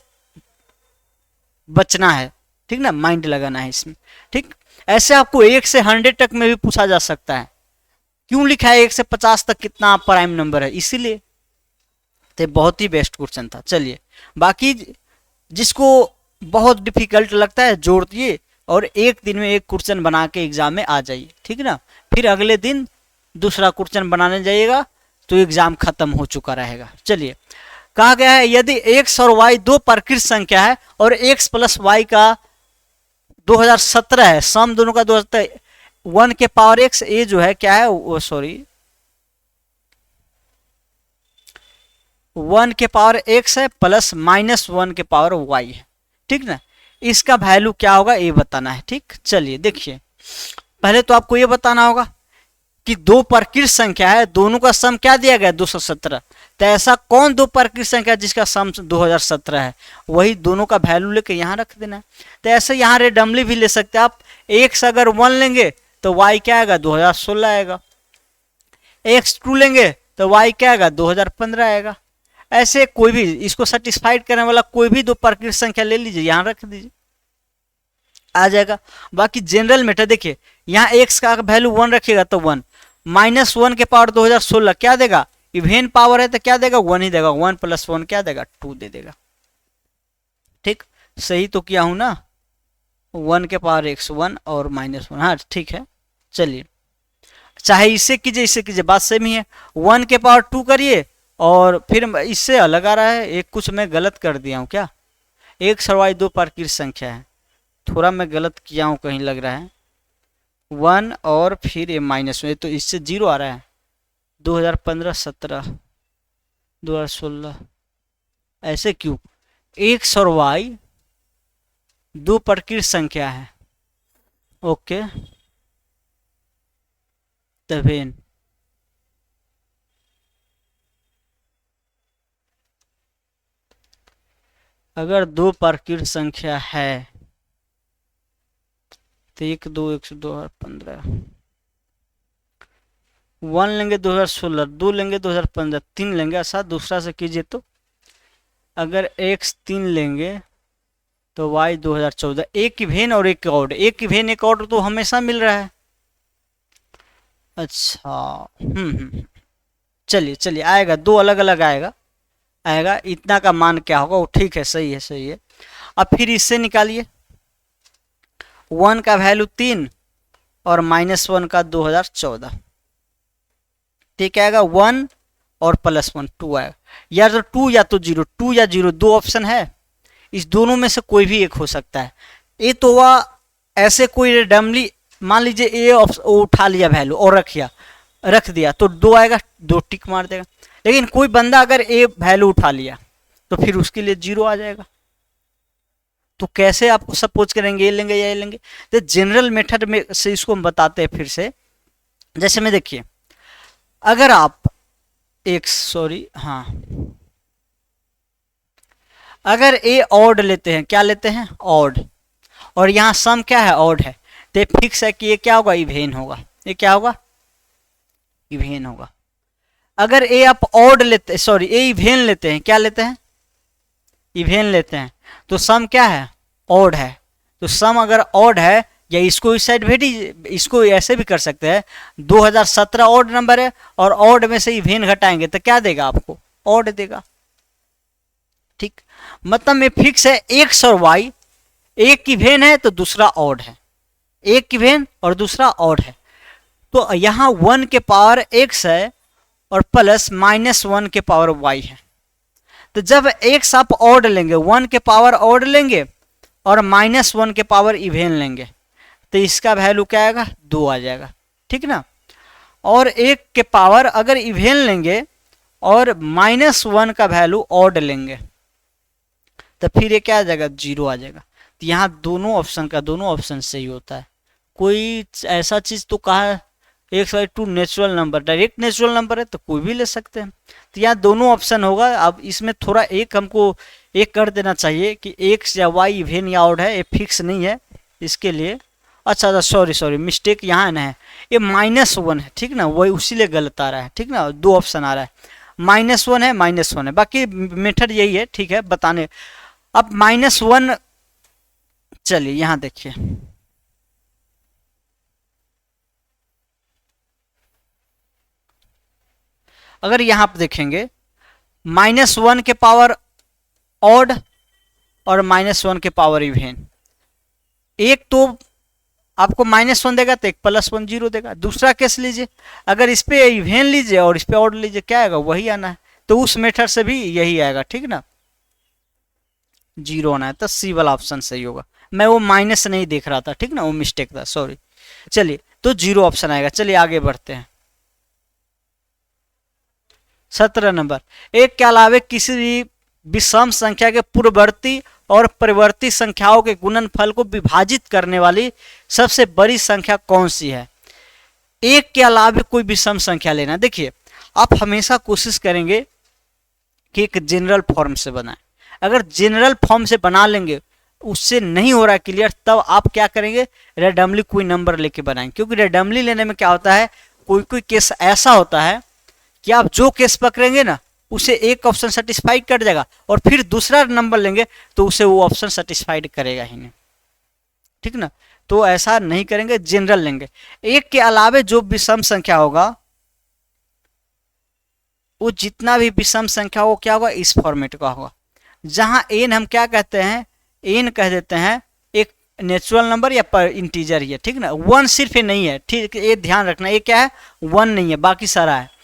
बचना है। ठीक ना, माइंड लगाना है इसमें। ठीक। ऐसे आपको 1 से 100 तक में भी पूछा जा सकता है। क्यों लिखा है 1 से 50 तक कितना प्राइम नंबर है? इसीलिए। तो बहुत ही बेस्ट क्वेश्चन था। चलिए, बाकी जिसको बहुत डिफिकल्ट लगता है जोड़ दिए और एक दिन में एक क्वेश्चन बना के एग्जाम में आ जाइए। ठीक ना। फिर अगले दिन दूसरा क्वेश्चन बनाने जाइएगा तो एग्जाम खत्म हो चुका रहेगा। चलिए, कहा गया है यदि x और y दो प्रकृत संख्या है और x प्लस y का 2017 है, सम दोनों का 2017, 1 के पावर x, ये जो है क्या है वो, सॉरी 1 के पावर x है प्लस -1 के पावर y है। ठीक ना। इसका वैल्यू क्या होगा ये बताना है। ठीक। चलिए देखिए, पहले तो आपको ये बताना होगा कि दो प्रकृत संख्या है, दोनों का सम क्या दिया गया? 217। तो ऐसा कौन दो प्रकृत संख्या जिसका सम 2017 है? वही दोनों का वैल्यू लेके यहाँ रख देना है। तो ऐसे यहाँ रेडमली भी ले सकते हैं आप। x अगर 1 लेंगे तो y क्या आएगा? 2016 आएगा। x 2 लेंगे तो y क्या आएगा? 2015 आएगा। ऐसे कोई भी इसको सेटिस्फाइड करने वाला कोई भी दो प्रकृत संख्या ले लीजिए, यहां रख दीजिए, आ जाएगा। बाकी जनरल मेथड देखिए, यहाँ x का वैल्यू 1 रखिएगा तो 1, -1 के पावर 2016 क्या देगा? इवेन पावर है तो क्या देगा? 1 ही देगा। 1 + 1 क्या देगा? 2 दे देगा। ठीक, सही तो किया हूं ना? 1 के पावर x 1 और -1, हाँ ठीक है। चलिए, चाहे इससे कीजिए इससे कीजिए, बात सेम ही है। 1 के पावर 2 करिए और फिर इससे अलग आ रहा है। एक कुछ मैं गलत कर दिया हूँ क्या? x और y दो प्रकृत संख्या है, थोड़ा मैं गलत किया हूँ कहीं लग रहा है। 1 और फिर ये -1, तो इससे 0 आ रहा है। 2015, 17, 2016, ऐसे क्यों? x और y दो प्रकृत संख्या है। ओके, तभी अगर दो प्रकृत संख्या है तो 1 2 2015, 1 लेंगे 2016, 2 लेंगे 2015, 3 लेंगे। ऐसा दूसरा से कीजिए तो अगर x 3 लेंगे तो y 2014, एक इवेन और एक ऑड, एक इवेन एक ऑड तो हमेशा मिल रहा है। अच्छा, चलिए चलिए, आएगा दो अलग अलग आएगा, आएगा। इतना का मान क्या होगा वो? ठीक है, सही है सही है। अब फिर इससे निकालिए, 1 का वैल्यू 3 और -1 का 2014, ठीक आएगा। 1 और +1 2 आएगा। या तो 2 या तो 0, 2 या 0 दो ऑप्शन है, इस दोनों में से कोई भी एक हो सकता है। ये तो वह ऐसे कोई रेंडमली, मान लीजिए ये उठा लिया वैल्यू और रख दिया तो 2 आएगा, 2 टिक मार देगा। लेकिन कोई बंदा अगर ए वैल्यू उठा लिया तो फिर उसके लिए 0 आ जाएगा। तो कैसे आपको सपोज करेंगे? ये लेंगे या ये लेंगे? तो जनरल मेथड में से इसको हम बताते हैं फिर से। जैसे में देखिए, अगर आप अगर ए ऑड लेते हैं, क्या लेते हैं? ऑड, और यहाँ सम क्या है? ऑड है, तो फिक्स है कि ये क्या होगा? इवेन होगा। ये क्या होगा? इवेन होगा। अगर ए आप ऑड लेते, सॉरी ए इवेन लेते हैं, क्या लेते हैं? इवेन लेते हैं, तो सम क्या है? ऑड है। तो सम अगर ऑड है, या इसको इस साइड भेजिए, इसको ऐसे भी कर सकते हैं, 2017 ऑड नंबर है और ऑड में से इवेन घटाएंगे तो क्या देगा आपको? ऑड देगा। ठीक, मतलब में फिक्स है एक्स और वाई, एक इवेन है तो दूसरा ऑड है, एक इवेन और दूसरा ऑड है। तो यहाँ 1 के पावर एक्स है और प्लस -1 के पावर वाई है। तो जब एक्स आप ऑड लेंगे, 1 के पावर ऑड लेंगे और -1 के पावर इवेन लेंगे, तो इसका वैल्यू क्या आएगा, 2 आ जाएगा, ठीक ना। और 1 के पावर अगर इवेन लेंगे और -1 का वैल्यू ऑड लेंगे, तो फिर ये क्या आ जाएगा, 0 आ जाएगा। तो यहाँ दोनों ऑप्शन सही होता है। कोई ऐसा चीज तो कहा x/2 natural number, direct natural number है तो कोई भी ले सकते हैं। तो यहाँ दोनों ऑप्शन होगा। अब इसमें थोड़ा एक हमको एक कर देना चाहिए कि एक्स या वाई इवेन या ऑड है, ये फिक्स नहीं है इसके लिए। अच्छा सॉरी मिस्टेक यहाँ ना है, ये -1 है, ठीक ना, वही उसी लिए गलत आ रहा है, ठीक ना, 2 ऑप्शन आ रहा है, -1 है, बाकी मेथड यही है, ठीक है बताने। अब -1, चलिए यहाँ देखिए, अगर यहाँ पर देखेंगे -1 के पावर ऑड और -1 के पावर इवेन, एक तो आपको -1 देगा तो एक +1 0 देगा। दूसरा केस लीजिए, अगर इस पे इवेन लीजिए और इस पे ऑड लीजिए, क्या आएगा, वही आना है। तो उस मेथड से भी यही आएगा, ठीक ना, 0 आना है। तो सी वाला ऑप्शन सही होगा। मैं वो माइनस नहीं देख रहा था, ठीक ना, वो मिस्टेक था, सॉरी। चलिए, तो 0 ऑप्शन आएगा। चलिए आगे बढ़ते हैं। 17 नंबर, एक के अलावे किसी भी विषम संख्या के पूर्ववर्ती और परिवर्ती संख्याओं के गुणनफल को विभाजित करने वाली सबसे बड़ी संख्या कौन सी है। एक के अलावे कोई विषम संख्या लेना। देखिए, आप हमेशा कोशिश करेंगे कि एक जनरल फॉर्म से बनाएं। अगर जनरल फॉर्म से बना लेंगे, उससे नहीं हो रहा क्लियर, तब आप क्या करेंगे, रेंडमली कोई नंबर लेके बनाएं। क्योंकि रेंडमली लेने में क्या होता है, कोई कोई केस ऐसा होता है कि आप जो केस पकड़ेंगे ना, उसे एक ऑप्शन सेटिस्फाइड कर जाएगा और फिर दूसरा नंबर लेंगे तो उसे वो ऑप्शन सेटिस्फाइड करेगा ही नहीं, ठीक ना। तो ऐसा नहीं करेंगे, जनरल लेंगे। एक के अलावे जो विषम संख्या होगा, वो जितना भी विषम संख्या हो, क्या होगा, इस फॉर्मेट का होगा, जहां एन हम क्या कहते हैं, एन कह देते हैं एक नेचुरल नंबर या पर इंटीजर ही है, ठीक ना। 1 सिर्फ ये नहीं है, ठीक, ये ध्यान रखना, ये क्या है, 1 नहीं है, बाकी सारा है।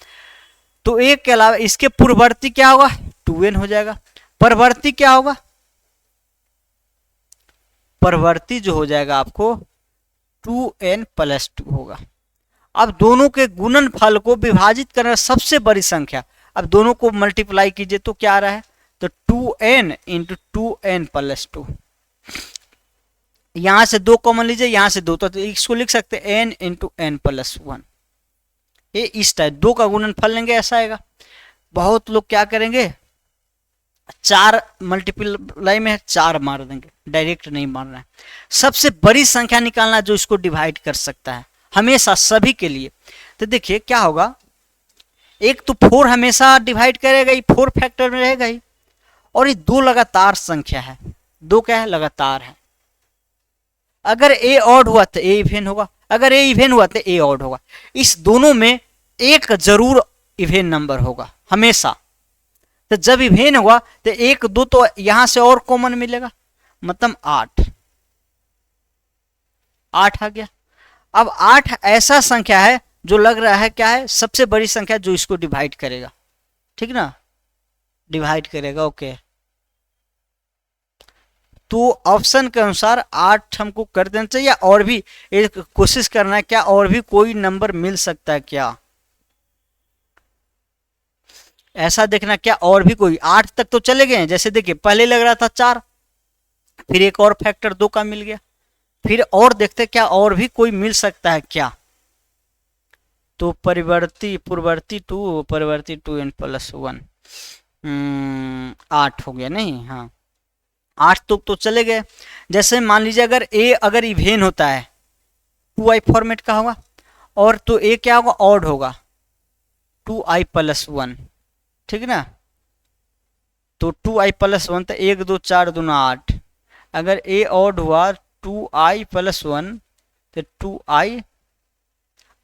तो एक के अलावा इसके पूर्ववर्ती क्या होगा, 2n हो जाएगा। परवर्ती क्या होगा, परवर्ती जो हो जाएगा आपको 2n + 2 होगा। अब दोनों के गुणनफल को विभाजित करना सबसे बड़ी संख्या, अब दोनों को मल्टीप्लाई कीजिए तो क्या आ रहा है, तो 2n × 2n + 2। यहां से 2 कॉमन लीजिए, यहां से 2, तो इसको लिख सकते हैं n × n + 1। ये इस टाइप 2 का गुणनफल लेंगे, ऐसा आएगा। बहुत लोग क्या करेंगे, 4 मल्टीप्लाई में 4 मार देंगे, डायरेक्ट नहीं मारना है। सबसे बड़ी संख्या निकालना जो इसको डिवाइड कर सकता है, हमेशा सभी के लिए। तो देखिए क्या होगा, एक तो 4 हमेशा डिवाइड करेगा ही, 4 फैक्टर में रहेगा ही, और ये 2 लगातार संख्या है, 2 क्या है, लगातार है। अगर ए ऑड हुआ तो ए इवेन होगा, अगर ए इवेन हुआ तो ए ऑड होगा। इस दोनों में एक जरूर इवेन नंबर होगा हमेशा। तो जब इवेन होगा तो 1 2 तो यहां से और कॉमन मिलेगा, मतलब 8 आ गया। अब 8 ऐसा संख्या है जो लग रहा है क्या है, सबसे बड़ी संख्या जो इसको डिवाइड करेगा, ठीक ना, डिवाइड करेगा, ओके। तो ऑप्शन के अनुसार 8 हमको कर देना चाहिए, और भी एक कोशिश करना है, क्या और भी कोई नंबर मिल सकता है क्या, ऐसा देखना, क्या और भी कोई 8 तक तो चले गए हैं। जैसे देखिए पहले लग रहा था 4, फिर एक और फैक्टर 2 का मिल गया, फिर और देखते क्या और भी कोई मिल सकता है क्या। तो पूर्ववर्ती 2 परिवर्ती 2n + 1, 8 हो गया, नहीं, हाँ 8 तो चले गए। जैसे मान लीजिए अगर इवेन होता है 2i फॉर्मेट का होगा, और तो ए क्या होगा, ऑड होगा, 2i + 1, ठीक ना। तो 2i + 1 तो 1 2 4 2 8। अगर ए ऑड हुआ 2i + 1 तो 2i,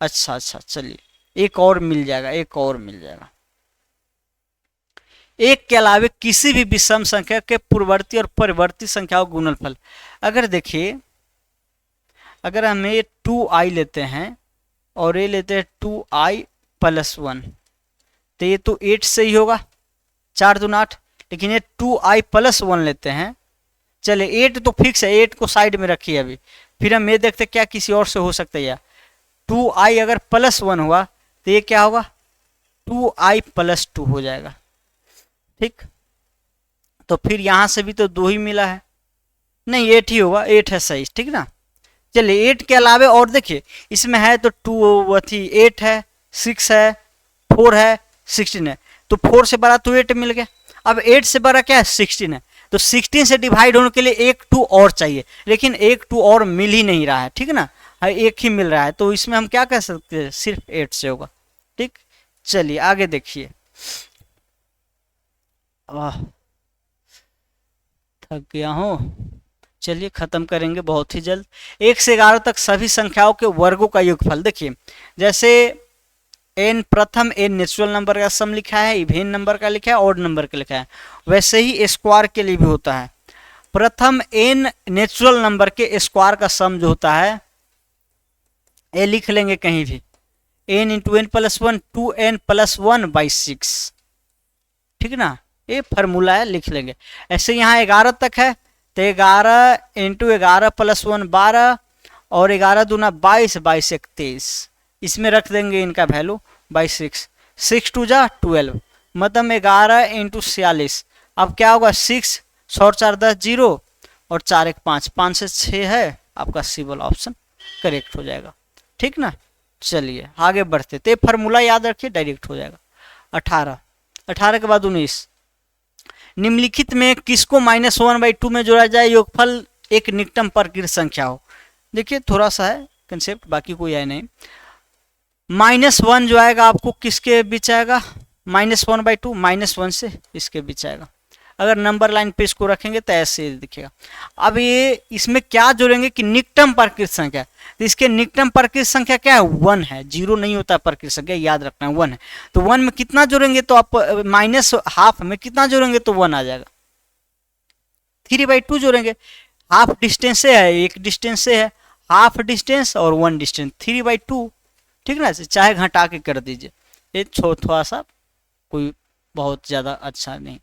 अच्छा चलिए एक और मिल जाएगा, एक और मिल जाएगा। एक के अलावे किसी भी विषम संख्या के पूर्ववर्ती और परिवर्ती संख्याओं का गुणनफल। अगर देखिए, अगर हम ये 2i लेते हैं और ये लेते हैं 2i + 1, तो ये तो 8 से ही होगा, 4 दूना 8। लेकिन ये 2i + 1 लेते हैं, चलिए 8 तो फिक्स है, 8 को साइड में रखिए अभी। फिर हम ये देखते क्या किसी और से हो सकता है। 2i अगर +1 हुआ तो ये क्या होगा, 2i + 2 हो जाएगा। ठीक, तो फिर यहां से भी तो 2 ही मिला है, नहीं 8 ही होगा, 8 है सही, ठीक ना। चलिए 8 के अलावे और देखिए, इसमें है तो 8 है, 6 है, 4 है, 16 है, तो 4 से बड़ा तो 8 मिल गया। अब 8 से बड़ा क्या है, 16 है, तो 16 से डिवाइड होने के लिए एक 2 और चाहिए, लेकिन एक 2 और मिल ही नहीं रहा है, ठीक ना, एक ही मिल रहा है, तो इसमें हम क्या कह सकते हैं, सिर्फ 8 से होगा। ठीक, चलिए आगे देखिए। थक गया हूँ, चलिए खत्म करेंगे बहुत ही जल्द। 1 से 11 तक सभी संख्याओं के वर्गों का योगफल। देखिए जैसे n प्रथम n नेचुरल नंबर का सम लिखा है, इवेन नंबर का लिखा है, ऑड नंबर का लिखा है, वैसे ही स्क्वायर के लिए भी होता है। प्रथम n नेचुरल नंबर के स्क्वायर का सम जो होता है, ये लिख लेंगे कहीं भी, n × n + 1 2n + 1/6, ठीक ना, ये फार्मूला है, लिख लेंगे। ऐसे यहाँ 11 तक है, तो 11 × 11 + 1 12, और 11 दूना 22, 22 1 23, इसमें रख देंगे इनका वैल्यू 6, 6 2 जा 12, मतलब 11 × 46। अब क्या होगा, 6 और 4 10 0, और 4 1 5, 5 से 6 है, आपका सी वाला ऑप्शन करेक्ट हो जाएगा, ठीक ना। चलिए आगे बढ़ते, तो फार्मूला याद रखिए, डायरेक्ट हो जाएगा। 18 के बाद 19, निम्नलिखित में किसको -1/2 में जोड़ा जाए, योगफल एक निकटम प्रकृत संख्या हो। देखिए थोड़ा सा है कंसेप्ट, बाकी कोई है नहीं। -1 जो आएगा आपको किसके बीच आएगा, -1/2, -1 से इसके बीच आएगा। अगर नंबर लाइन पे इसको रखेंगे तो ऐसे दिखेगा। अब ये इसमें क्या जोड़ेंगे कि निकटम प्रकृत संख्या, तो इसके निकटम प्रकृत संख्या क्या है, 1 है, 0 नहीं होता प्रकृत संख्या, याद रखना है 1 है। तो 1 में कितना जोड़ेंगे, तो आप -½ में कितना जोड़ेंगे तो 1 आ जाएगा। 3/2 जोड़ेंगे, हाफ डिस्टेंस से है, एक डिस्टेंस से है, हाफ डिस्टेंस और 1 डिस्टेंस, 3/2, ठीक ना। चाहे घटा के कर दीजिए, ये थोड़ा सा कोई बहुत ज्यादा अच्छा नहीं।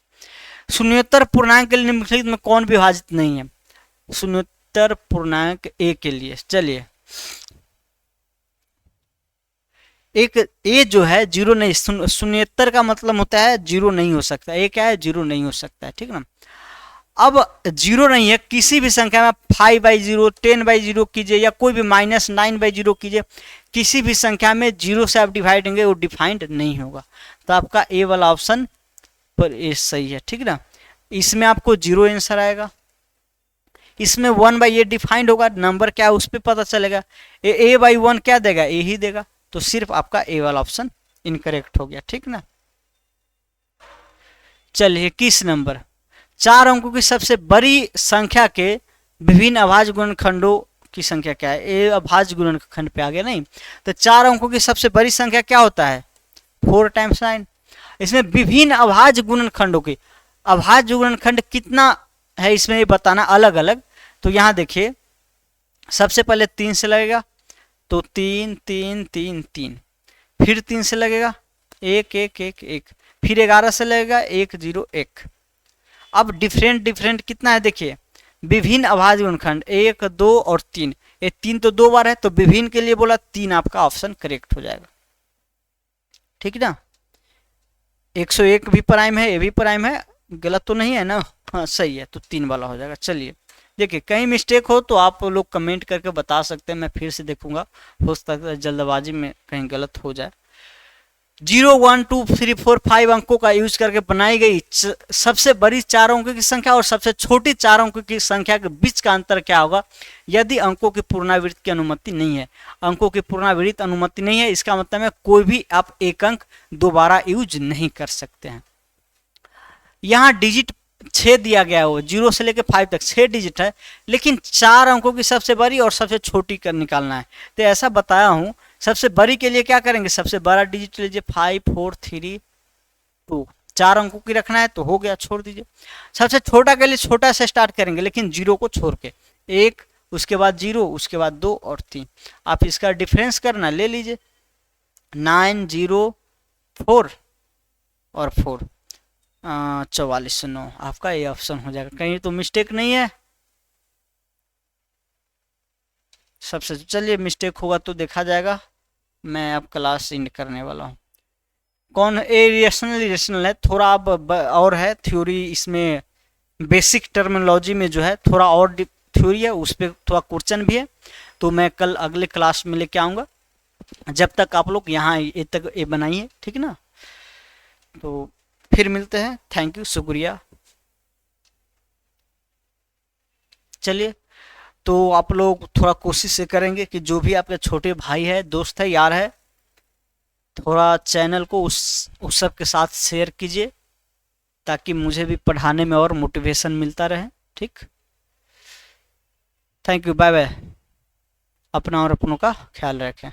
शून्योत्तर पूर्णांक के लिए निम्नलिखित में कौन विभाजित नहीं है, शून्योत्तर पूर्णांक ए के लिए। चलिए एक ए जो है 0 नहीं, शून्योत्तर का मतलब होता है 0 नहीं हो सकता, ए क्या है, 0 नहीं हो सकता है, ठीक ना। अब 0 नहीं है, किसी भी संख्या में 5/0 10/0 कीजिए, या कोई भी -9/0 कीजिए, किसी भी संख्या में 0 से आप डिवाइड होंगे वो डिफाइंड नहीं होगा, तो आपका ए वाला ऑप्शन पर ए सही है, ठीक ना। इसमें आपको 0 आंसर आएगा, इसमें 1/a डिफाइंड होगा, नंबर क्या है उस पर पता चलेगा, a/1 क्या देगा, ए ही देगा, तो सिर्फ आपका ए वाला ऑप्शन इनकरेक्ट हो गया, ठीक ना। चलिए 21 नंबर, 4 अंकों की सबसे बड़ी संख्या के विभिन्न अभाज्य गुणनखंडों की संख्या क्या है, ए अभाज्य गुणनखंड पे आ गया नहीं, तो 4 अंकों की सबसे बड़ी संख्या क्या होता है, 4 × 9। इसमें विभिन्न अभाज्य गुणनखंडों की, अभाज्य गुणनखंड कितना है इसमें बताना अलग अलग। तो यहाँ देखिए सबसे पहले 3 से लगेगा, तो 3 3 3 3, फिर 3 से लगेगा 1 1 1 1, फिर 11 से लगेगा 1 0 1। अब डिफरेंट कितना है, देखिए विभिन्न अभाज्य गुणनखंड 1 2 और 3, ये 3 तो 2 बार है, तो विभिन्न के लिए बोला 3 आपका ऑप्शन करेक्ट हो जाएगा, ठीक ना। 101 भी प्राइम है, ये भी प्राइम है, गलत तो नहीं है ना, हाँ सही है, तो 3 वाला हो जाएगा। चलिए देखिए कहीं मिस्टेक हो तो आप लोग कमेंट करके बता सकते हैं, मैं फिर से देखूंगा, हो सकता है जल्दबाजी में कहीं गलत हो जाए। 0 1 2 3 4 5 अंकों का यूज करके बनाई गई सबसे बड़ी 4 अंकों की संख्या और सबसे छोटी 4 अंकों की संख्या के बीच का अंतर क्या होगा, यदि अंकों की पुनरावृत्ति की अनुमति नहीं है। अंकों की पुनरावृत्ति अनुमति नहीं है, इसका मतलब है कोई भी आप एक अंक दोबारा यूज नहीं कर सकते हैं। यहाँ डिजिट 6 दिया गया हो, 0 से लेकर 5 तक 6 डिजिट है, लेकिन 4 अंकों की सबसे बड़ी और सबसे छोटी कर निकालना है, तो ऐसा बताया हूं। सबसे बड़ी के लिए क्या करेंगे, सबसे बड़ा डिजिट लीजिए 5 4 3 2, 4 अंकों की रखना है तो हो गया, छोड़ दीजिए। सबसे छोटा के लिए छोटा से स्टार्ट करेंगे, लेकिन 0 को छोड़ के, 1 उसके बाद 0 उसके बाद 2 और 3। आप इसका डिफरेंस करना ले लीजिए, 9 0 4 और 4 4409, आपका ये ऑप्शन हो जाएगा। कहीं तो मिस्टेक नहीं है? सबसे चलिए मिस्टेक होगा तो देखा जाएगा। मैं अब क्लास एंड करने वाला हूँ। कौन इरेशनल है, थोड़ा अब और है थ्योरी, इसमें बेसिक टर्मिनोलॉजी में जो है थोड़ा और थ्योरी है, उस पर थोड़ा क्वेश्चन भी है, तो मैं कल अगले क्लास में लेके आऊँगा। जब तक आप लोग यहाँ ये तक ये बनाइए, ठीक ना। तो फिर मिलते हैं, थैंक यू, शुक्रिया। चलिए, तो आप लोग थोड़ा कोशिश से करेंगे कि जो भी आपके छोटे भाई है, दोस्त है, यार है, थोड़ा चैनल को उस सब के साथ शेयर कीजिए, ताकि मुझे भी पढ़ाने में और मोटिवेशन मिलता रहे। ठीक, थैंक यू, बाय बाय। अपना और अपनों का ख्याल रखें।